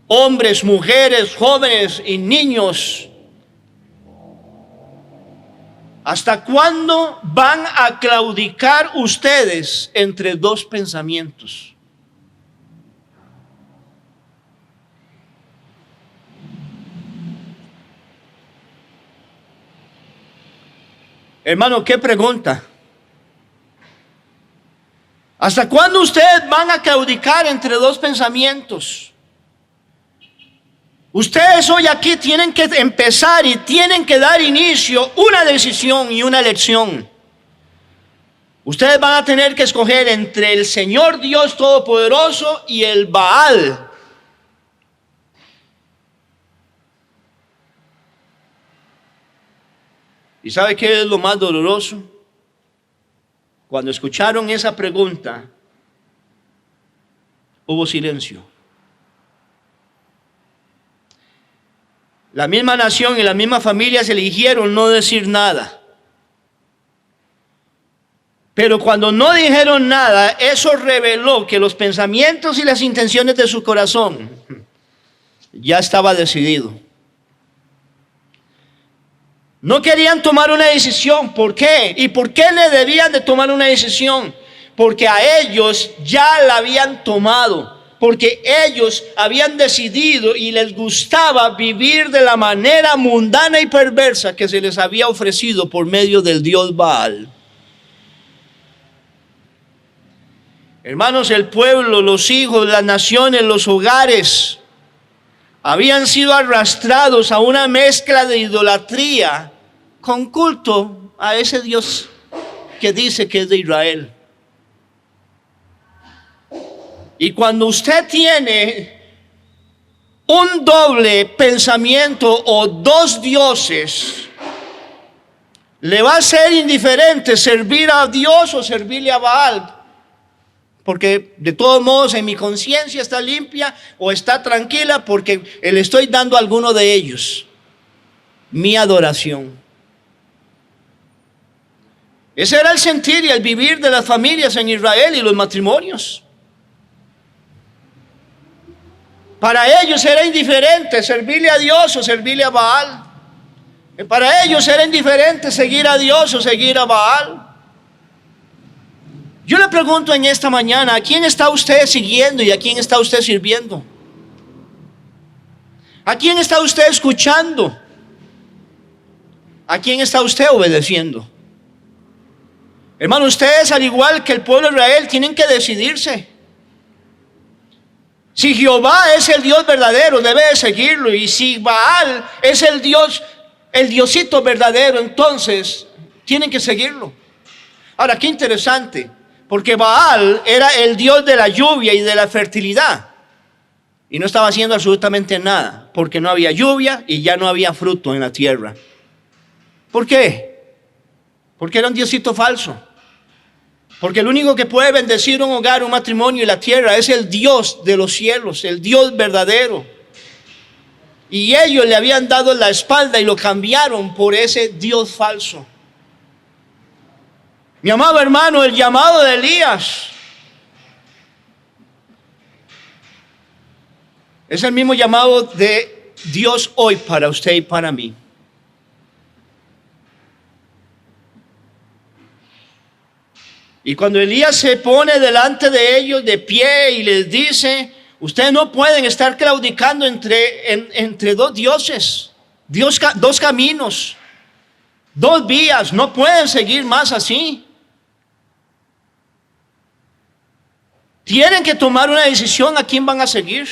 hombres, mujeres, jóvenes y niños, ¿hasta cuándo van a claudicar ustedes entre dos pensamientos? Hermano, ¿qué pregunta? ¿Hasta cuándo ustedes van a claudicar entre dos pensamientos? Ustedes hoy aquí tienen que empezar y tienen que dar inicio una decisión y una elección. Ustedes van a tener que escoger entre el Señor Dios Todopoderoso y el Baal. ¿Y sabe qué es lo más doloroso? Cuando escucharon esa pregunta, hubo silencio. La misma nación y la misma familia se eligieron no decir nada. Pero cuando no dijeron nada, eso reveló que los pensamientos y las intenciones de su corazón ya estaba decidido. No querían tomar una decisión. ¿Por qué? ¿Y por qué le debían de tomar una decisión? Porque a ellos ya la habían tomado. Porque ellos habían decidido y les gustaba vivir de la manera mundana y perversa que se les había ofrecido por medio del dios Baal. Hermanos, el pueblo, los hijos, las naciones, los hogares habían sido arrastrados a una mezcla de idolatría con culto a ese Dios que dice que es de Israel. Y cuando usted tiene un doble pensamiento o dos dioses, le va a ser indiferente servir a Dios o servirle a Baal. Porque de todos modos en mi conciencia está limpia o está tranquila porque le estoy dando a alguno de ellos mi adoración. Ese era el sentir y el vivir de las familias en Israel y los matrimonios. Para ellos era indiferente servirle a Dios o servirle a Baal. Para ellos era indiferente seguir a Dios o seguir a Baal. Yo le pregunto en esta mañana, ¿a quién está usted siguiendo y a quién está usted sirviendo? ¿A quién está usted escuchando? ¿A quién está usted obedeciendo? Hermano, ustedes al igual que el pueblo de Israel tienen que decidirse. Si Jehová es el Dios verdadero, debe de seguirlo. Y si Baal es el Dios, el Diosito verdadero, entonces tienen que seguirlo. Ahora, qué interesante, porque Baal era el Dios de la lluvia y de la fertilidad. Y no estaba haciendo absolutamente nada, porque no había lluvia y ya no había fruto en la tierra. ¿Por qué? Porque era un diosito falso. Porque el único que puede bendecir un hogar, un matrimonio y la tierra es el Dios de los cielos, el Dios verdadero. Y ellos le habían dado la espalda y lo cambiaron por ese Dios falso. Mi amado hermano, el llamado de Elías es el mismo llamado de Dios hoy para usted y para mí. Y cuando Elías se pone delante de ellos de pie y les dice: ustedes no pueden estar claudicando entre dos dioses, dos caminos, dos vías, no pueden seguir más así. Tienen que tomar una decisión a quién van a seguir.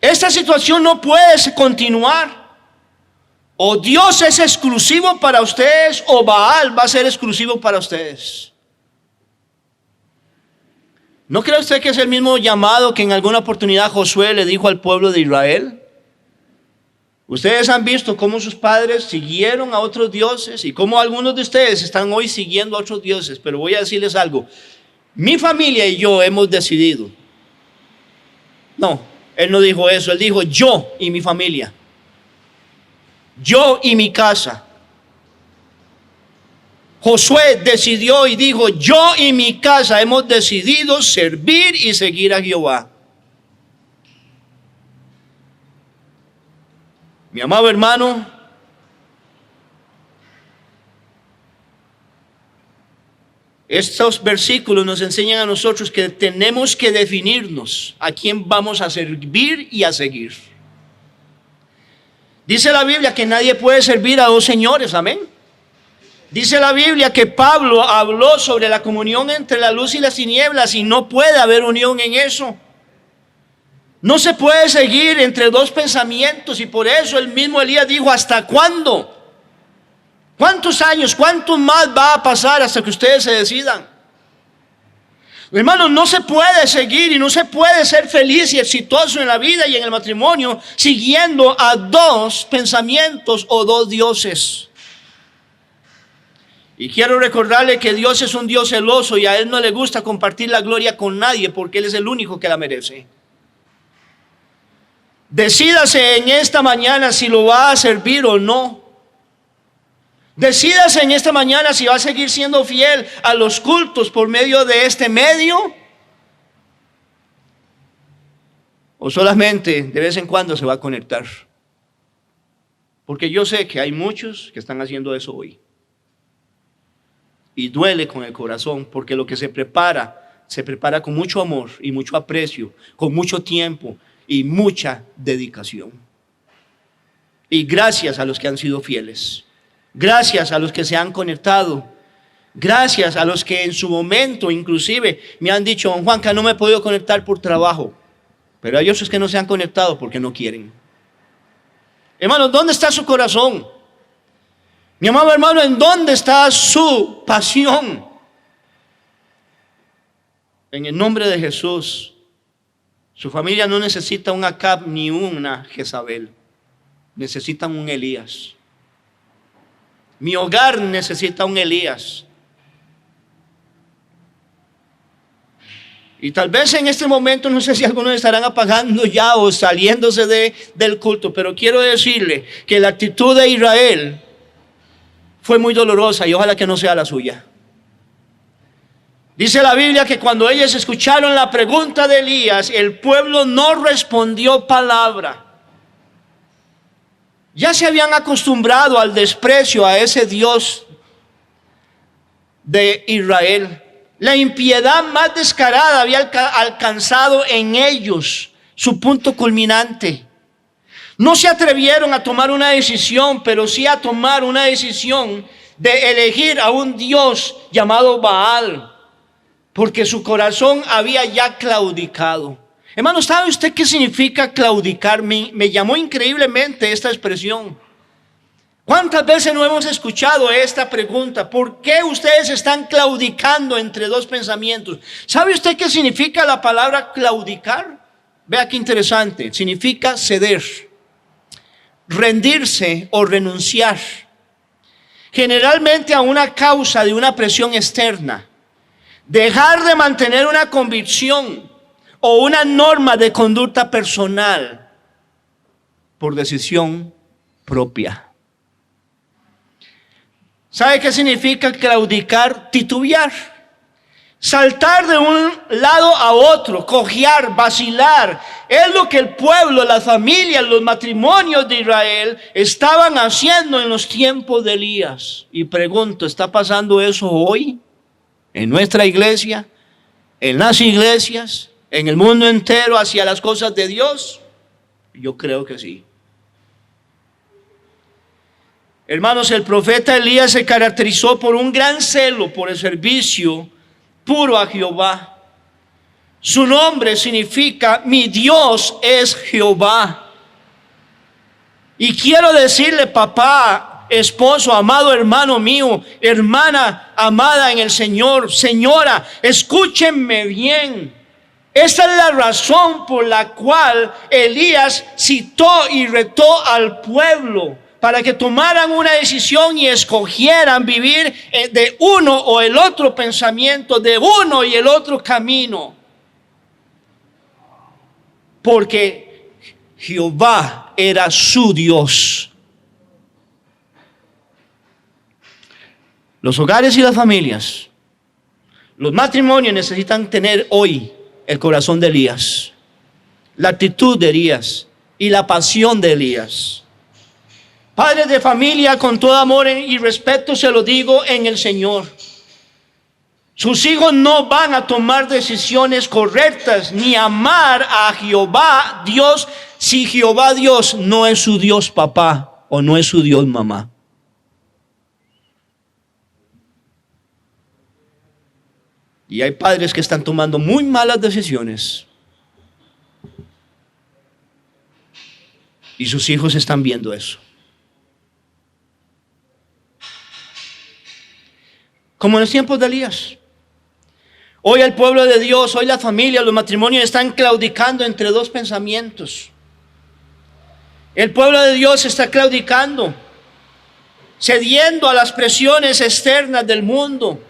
Esta situación no puede continuar. O Dios es exclusivo para ustedes, o Baal va a ser exclusivo para ustedes. ¿No cree usted que es el mismo llamado que en alguna oportunidad Josué le dijo al pueblo de Israel? Ustedes han visto cómo sus padres siguieron a otros dioses y cómo algunos de ustedes están hoy siguiendo a otros dioses. Pero voy a decirles algo. Mi familia y yo hemos decidido. No, él no dijo eso. Él dijo: yo y mi familia. Yo y mi casa. Josué decidió y dijo: yo y mi casa hemos decidido servir y seguir a Jehová. Mi amado hermano, estos versículos nos enseñan a nosotros que tenemos que definirnos a quién vamos a servir y a seguir. Dice la Biblia que nadie puede servir a dos señores, amén. Dice la Biblia que Pablo habló sobre la comunión entre la luz y las tinieblas y no puede haber unión en eso. No se puede seguir entre dos pensamientos y por eso el mismo Elías dijo: ¿hasta cuándo? ¿Cuántos años? ¿Cuánto más va a pasar hasta que ustedes se decidan? Hermanos, no se puede seguir y no se puede ser feliz y exitoso en la vida y en el matrimonio siguiendo a dos pensamientos o dos dioses. Y quiero recordarle que Dios es un Dios celoso y a Él no le gusta compartir la gloria con nadie porque Él es el único que la merece. Decídase en esta mañana si lo va a servir o no. Decídase en esta mañana si va a seguir siendo fiel a los cultos por medio de este medio, o solamente de vez en cuando se va a conectar. Porque yo sé que hay muchos que están haciendo eso hoy. Y duele con el corazón, porque lo que se prepara con mucho amor y mucho aprecio, con mucho tiempo y mucha dedicación. Y gracias a los que han sido fieles. Gracias a los que se han conectado. Gracias a los que en su momento inclusive me han dicho: don Juanca, no me he podido conectar por trabajo. Pero hay otros que no se han conectado porque no quieren. Hermanos, ¿dónde está su corazón? Mi amado hermano, ¿en dónde está su pasión? En el nombre de Jesús, su familia no necesita un Acab ni una Jezabel. Necesitan un Elías. Mi hogar necesita un Elías. Y tal vez en este momento, no sé si algunos estarán apagando ya o saliéndose del culto, pero quiero decirle que la actitud de Israel fue muy dolorosa y ojalá que no sea la suya. Dice la Biblia que cuando ellos escucharon la pregunta de Elías, el pueblo no respondió palabra. Ya se habían acostumbrado al desprecio a ese Dios de Israel. La impiedad más descarada había alcanzado en ellos su punto culminante. No se atrevieron a tomar una decisión, pero sí a tomar una decisión de elegir a un Dios llamado Baal, porque su corazón había ya claudicado. Hermano, ¿sabe usted qué significa claudicar? Me llamó increíblemente esta expresión. ¿Cuántas veces no hemos escuchado esta pregunta? ¿Por qué ustedes están claudicando entre dos pensamientos? ¿Sabe usted qué significa la palabra claudicar? Vea qué interesante. Significa ceder, rendirse o renunciar. Generalmente a una causa de una presión externa. Dejar de mantener una convicción o una norma de conducta personal por decisión propia. ¿Sabe qué significa claudicar? Titubear. Saltar de un lado a otro, cojear, vacilar. Es lo que el pueblo, las familias, los matrimonios de Israel estaban haciendo en los tiempos de Elías. Y pregunto, ¿está pasando eso hoy? ¿En nuestra iglesia? ¿En las iglesias? ¿En el mundo entero hacia las cosas de Dios? Yo creo que sí. Hermanos, el profeta Elías se caracterizó por un gran celo por el servicio puro a Jehová. Su nombre significa mi Dios es Jehová. Y quiero decirle, papá, esposo, amado hermano mío, hermana amada en el Señor, señora, escúchenme bien. Esa es la razón por la cual Elías citó y retó al pueblo para que tomaran una decisión y escogieran vivir de uno o el otro pensamiento, de uno y el otro camino. Porque Jehová era su Dios. Los hogares y las familias, los matrimonios necesitan tener hoy el corazón de Elías, la actitud de Elías y la pasión de Elías. Padres de familia, con todo amor y respeto se lo digo en el Señor. Sus hijos no van a tomar decisiones correctas ni amar a Jehová Dios si Jehová Dios no es su Dios papá o no es su Dios mamá. Y hay padres que están tomando muy malas decisiones. Y sus hijos están viendo eso. Como en los tiempos de Elías. Hoy el pueblo de Dios, hoy la familia, los matrimonios están claudicando entre dos pensamientos. El pueblo de Dios está claudicando, cediendo a las presiones externas del mundo,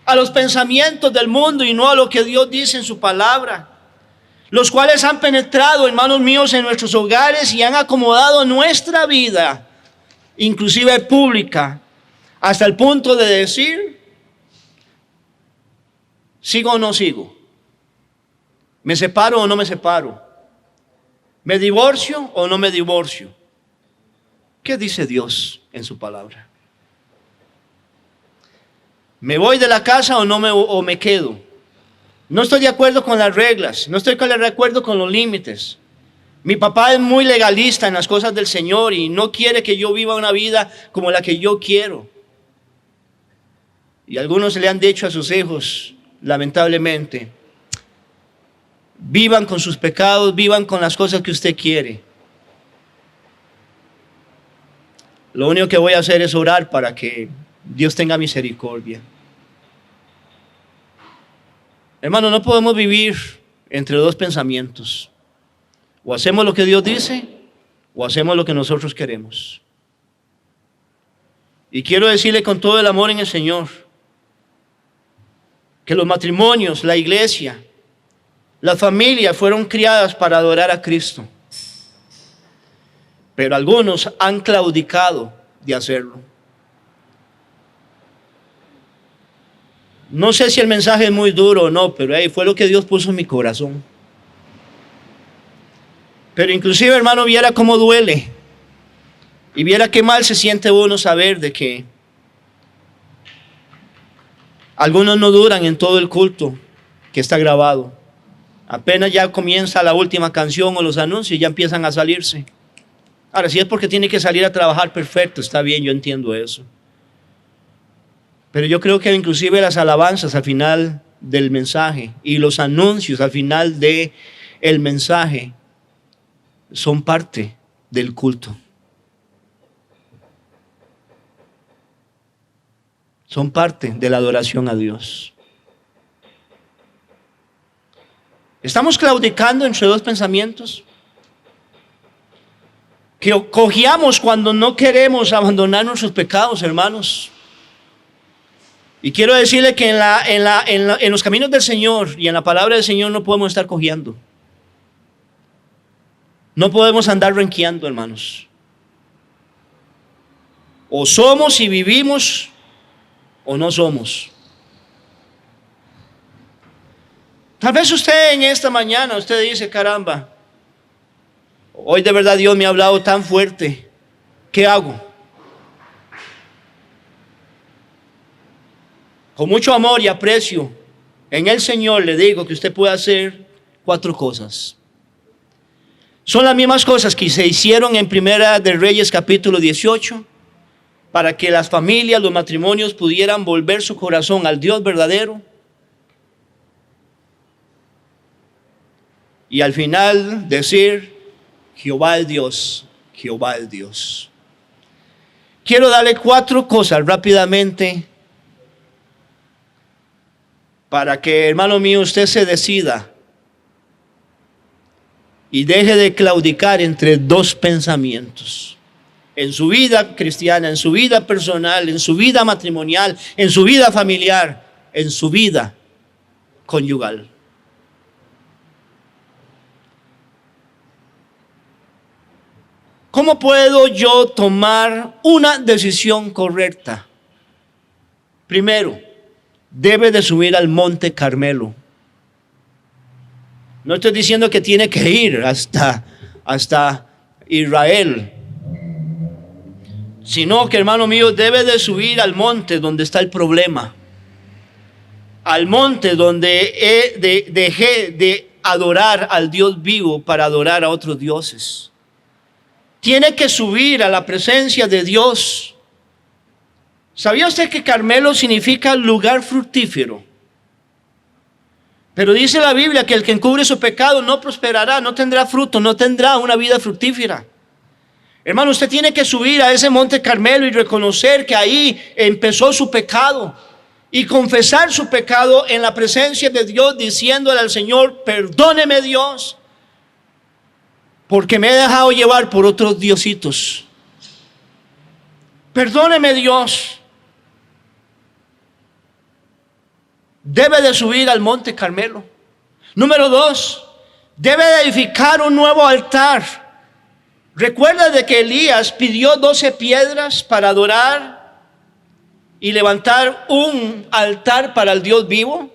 a los pensamientos del mundo y no a lo que Dios dice en su palabra, los cuales han penetrado, hermanos míos, en nuestros hogares y han acomodado nuestra vida, inclusive pública, hasta el punto de decir: ¿sigo o no sigo? ¿Me separo o no me separo? ¿Me divorcio o no me divorcio? ¿Qué dice Dios en su palabra? ¿Me voy de la casa o me quedo? No estoy de acuerdo con las reglas, no estoy de acuerdo con los límites. Mi papá es muy legalista en las cosas del Señor y no quiere que yo viva una vida como la que yo quiero. Y algunos le han dicho a sus hijos, lamentablemente, vivan con sus pecados, vivan con las cosas que usted quiere. Lo único que voy a hacer es orar para que Dios tenga misericordia. Hermano, no podemos vivir entre dos pensamientos. O hacemos lo que Dios dice, o hacemos lo que nosotros queremos. Y quiero decirle con todo el amor en el Señor, que los matrimonios, la iglesia, las familias fueron criadas para adorar a Cristo. Pero algunos han claudicado de hacerlo. No sé si el mensaje es muy duro o no, pero ahí fue lo que Dios puso en mi corazón. Pero inclusive, hermano, viera cómo duele. Y viera qué mal se siente uno saber de que algunos no duran en todo el culto que está grabado. Apenas ya comienza la última canción o los anuncios, ya empiezan a salirse. Ahora, si es porque tiene que salir a trabajar, perfecto, está bien, yo entiendo eso. Pero yo creo que inclusive las alabanzas al final del mensaje y los anuncios al final del mensaje son parte del culto. Son parte de la adoración a Dios. ¿Estamos claudicando entre dos pensamientos? Que cojeamos cuando no queremos abandonar nuestros pecados, hermanos. Y quiero decirle que en los caminos del Señor y en la palabra del Señor no podemos estar cojeando. No podemos andar renqueando, hermanos. O somos y vivimos, o no somos. Tal vez usted en esta mañana, usted dice, caramba, hoy de verdad Dios me ha hablado tan fuerte. ¿Qué hago? Con mucho amor y aprecio en el Señor le digo que usted puede hacer 4 cosas. Son las mismas cosas que se hicieron en Primera de Reyes capítulo 18 para que las familias, los matrimonios pudieran volver su corazón al Dios verdadero. Y al final decir, Jehová es Dios, Jehová es Dios. Quiero darle 4 cosas rápidamente para que, hermano mío, usted se decida y deje de claudicar entre 2 pensamientos. En su vida cristiana, en su vida personal, en su vida matrimonial, en su vida familiar, en su vida conyugal. ¿Cómo puedo yo tomar una decisión correcta? Primero, debe de subir al monte Carmelo. No estoy diciendo que tiene que ir hasta Israel, sino que, hermano mío, debe de subir al monte donde está el problema. Al monte donde dejé de adorar al Dios vivo para adorar a otros dioses. Tiene que subir a la presencia de Dios. ¿Sabía usted que Carmelo significa lugar fructífero? Pero dice la Biblia que el que encubre su pecado no prosperará, no tendrá fruto, no tendrá una vida fructífera. Hermano, usted tiene que subir a ese monte Carmelo y reconocer que ahí empezó su pecado y confesar su pecado en la presencia de Dios, diciéndole al Señor, perdóneme Dios, porque me he dejado llevar por otros diositos. Perdóneme Dios. Debe de subir al monte Carmelo. Número 2, debe de edificar un nuevo altar. Recuerda de que Elías pidió 12 piedras para adorar y levantar un altar para el Dios vivo.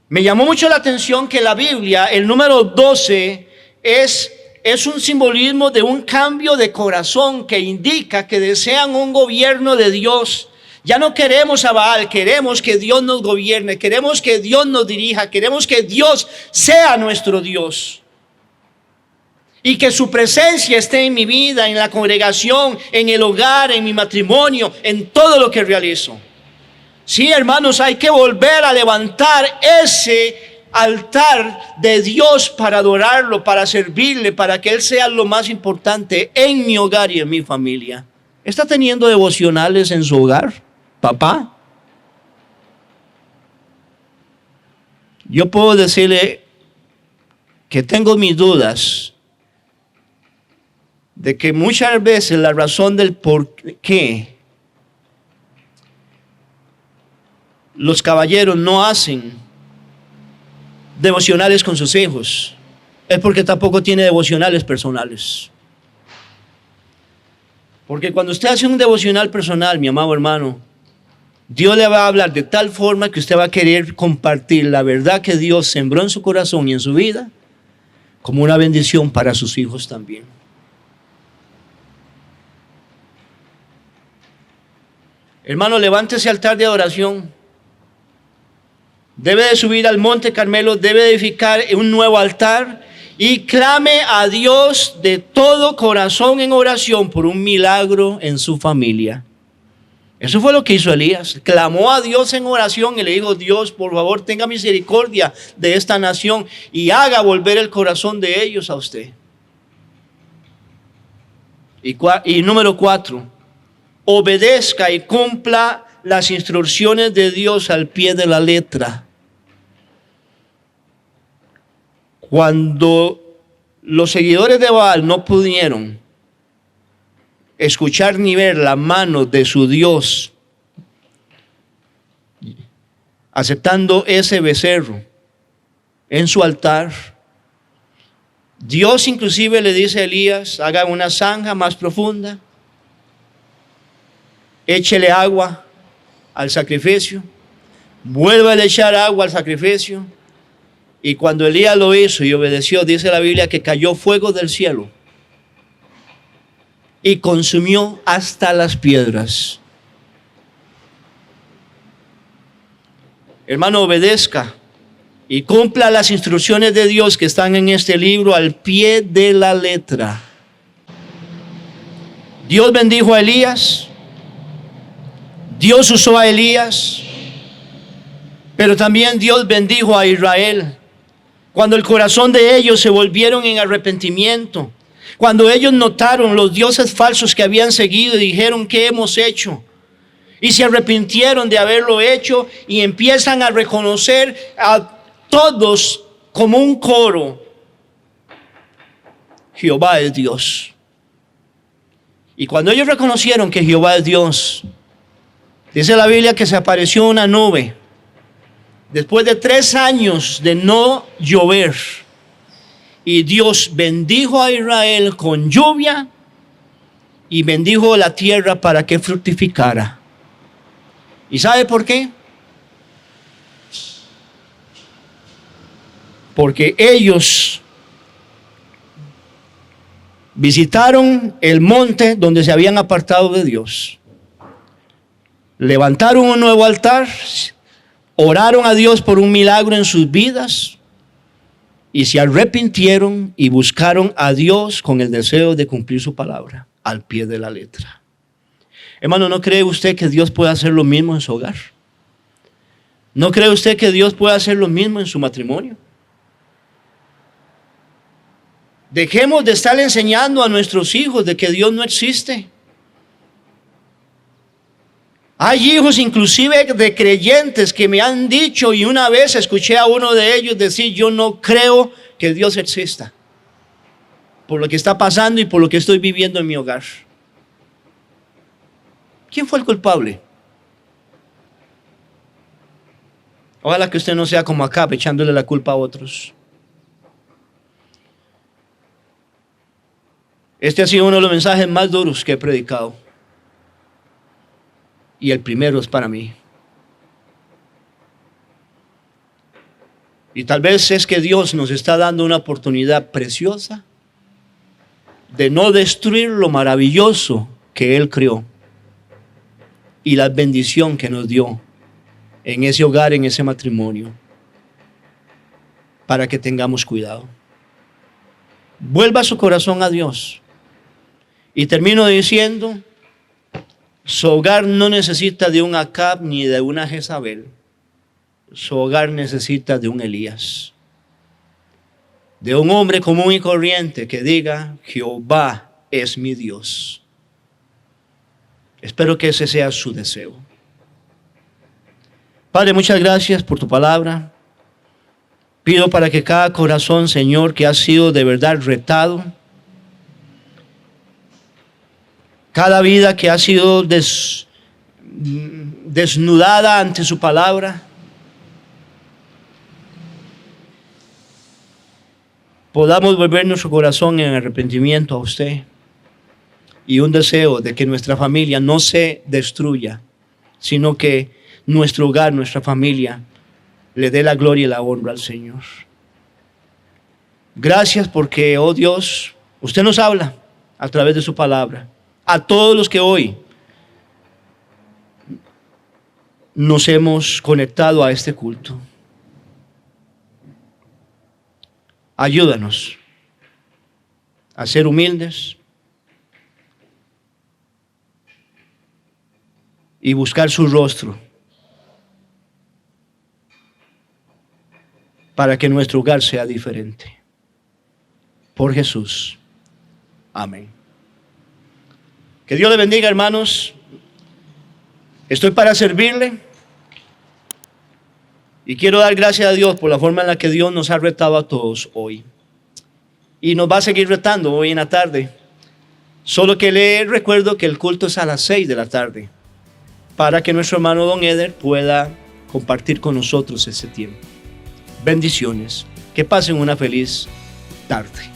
Me llamó mucho la atención que la Biblia, el número 12 es un simbolismo de un cambio de corazón que indica que desean un gobierno de Dios. Ya no queremos a Baal, queremos que Dios nos gobierne, queremos que Dios nos dirija, queremos que Dios sea nuestro Dios. Y que su presencia esté en mi vida, en la congregación, en el hogar, en mi matrimonio, en todo lo que realizo. Sí, hermanos, hay que volver a levantar ese altar de Dios para adorarlo, para servirle, para que Él sea lo más importante en mi hogar y en mi familia. ¿Está teniendo devocionales en su hogar, papá? Yo puedo decirle que tengo mis dudas de que muchas veces la razón del por qué los caballeros no hacen devocionales con sus hijos es porque tampoco tiene devocionales personales. Porque cuando usted hace un devocional personal, mi amado hermano, Dios le va a hablar de tal forma que usted va a querer compartir la verdad que Dios sembró en su corazón y en su vida como una bendición para sus hijos también. Hermano, levante ese altar de adoración. Debe de subir al monte Carmelo, debe de edificar un nuevo altar y clame a Dios de todo corazón en oración por un milagro en su familia. Eso fue lo que hizo Elías. Clamó a Dios en oración y le dijo, Dios, por favor, tenga misericordia de esta nación y haga volver el corazón de ellos a usted. Y número 4. Obedezca y cumpla las instrucciones de Dios al pie de la letra. Cuando los seguidores de Baal no pudieron escuchar ni ver la mano de su Dios, aceptando ese becerro en su altar. Dios inclusive le dice a Elías, haga una zanja más profunda, échele agua al sacrificio, vuelva a echar agua al sacrificio. Y cuando Elías lo hizo y obedeció, dice la Biblia que cayó fuego del cielo y consumió hasta las piedras. Hermano, obedezca y cumpla las instrucciones de Dios que están en este libro al pie de la letra. Dios bendijo a Elías, Dios usó a Elías, pero también Dios bendijo a Israel. Cuando el corazón de ellos se volvieron en arrepentimiento, cuando ellos notaron los dioses falsos que habían seguido y dijeron, ¿qué hemos hecho? Y se arrepintieron de haberlo hecho y empiezan a reconocer a todos como un coro: Jehová es Dios. Y cuando ellos reconocieron que Jehová es Dios, dice la Biblia que se apareció una nube. Después de 3 años de no llover, y Dios bendijo a Israel con lluvia y bendijo la tierra para que fructificara. ¿Y sabe por qué? Porque ellos visitaron el monte donde se habían apartado de Dios, levantaron un nuevo altar, oraron a Dios por un milagro en sus vidas y se arrepintieron y buscaron a Dios con el deseo de cumplir su palabra al pie de la letra. Hermano, ¿no cree usted que Dios puede hacer lo mismo en su hogar? ¿No cree usted que Dios puede hacer lo mismo en su matrimonio? Dejemos de estar enseñando a nuestros hijos de que Dios no existe. Hay hijos inclusive de creyentes que me han dicho, y una vez escuché a uno de ellos decir: yo no creo que Dios exista por lo que está pasando y por lo que estoy viviendo en mi hogar. ¿Quién fue el culpable? Ojalá que usted no sea como acá, echándole la culpa a otros. Este ha sido uno de los mensajes más duros que he predicado. Y el primero es para mí. Y tal vez es que Dios nos está dando una oportunidad preciosa de no destruir lo maravilloso que Él creó y la bendición que nos dio en ese hogar, en ese matrimonio, para que tengamos cuidado. Vuelva su corazón a Dios. Y termino diciendo: su hogar no necesita de un Acab ni de una Jezabel. Su hogar necesita de un Elías, de un hombre común y corriente que diga: Jehová es mi Dios. Espero que ese sea su deseo. Padre, muchas gracias por tu palabra. Pido para que cada corazón, Señor, que ha sido de verdad retado, cada vida que ha sido desnudada ante su palabra, podamos volver nuestro corazón en arrepentimiento a usted y un deseo de que nuestra familia no se destruya, sino que nuestro hogar, nuestra familia, le dé la gloria y la honra al Señor. Gracias porque, oh Dios, usted nos habla a través de su palabra. A todos los que hoy nos hemos conectado a este culto, ayúdanos a ser humildes y buscar su rostro para que nuestro hogar sea diferente. Por Jesús. Amén. Que Dios le bendiga, hermanos. Estoy para servirle. Y quiero dar gracias a Dios por la forma en la que Dios nos ha retado a todos hoy. Y nos va a seguir retando hoy en la tarde. Solo que le recuerdo que el culto es a las 6 de la tarde, para que nuestro hermano Don Eder pueda compartir con nosotros este tiempo. Bendiciones. Que pasen una feliz tarde.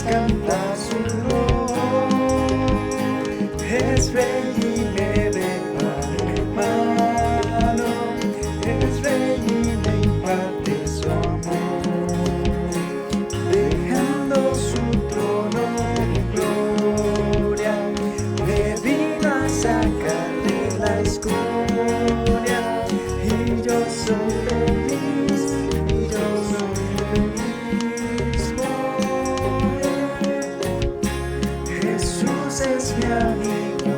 Cantar su rol, es rey y me depara hermano, es rey y me imparte su amor, dejando su trono de gloria, me vino a sacar de la escoria, y yo soy feliz, y yo soy feliz. Es mi amigo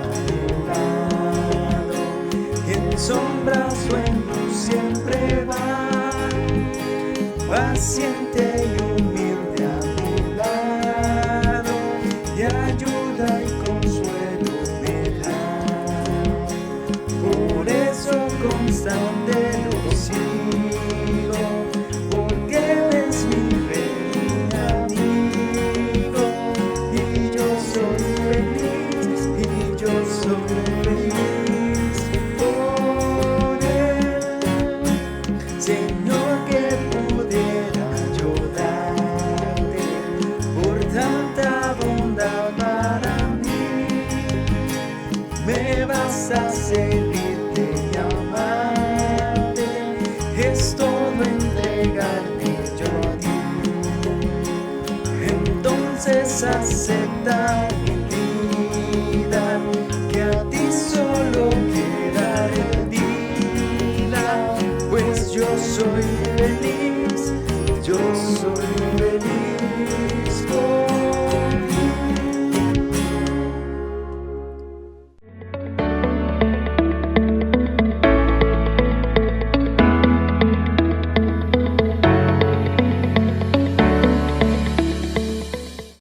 adorado, en sombras o en luz siempre va, paciente y humilde a mi lado, y ayuda y consuelo me da. Por eso constante lo sigo, porque Él es mi rey y amigo, y yo soy yo soy feliz por Él, Señor, que pudiera yo darte por tanta bondad para mí. Me basta servirte y amarte, es todo entregarme yo a ti. Entonces acepta que a ti solo queda rendida, pues yo soy feliz por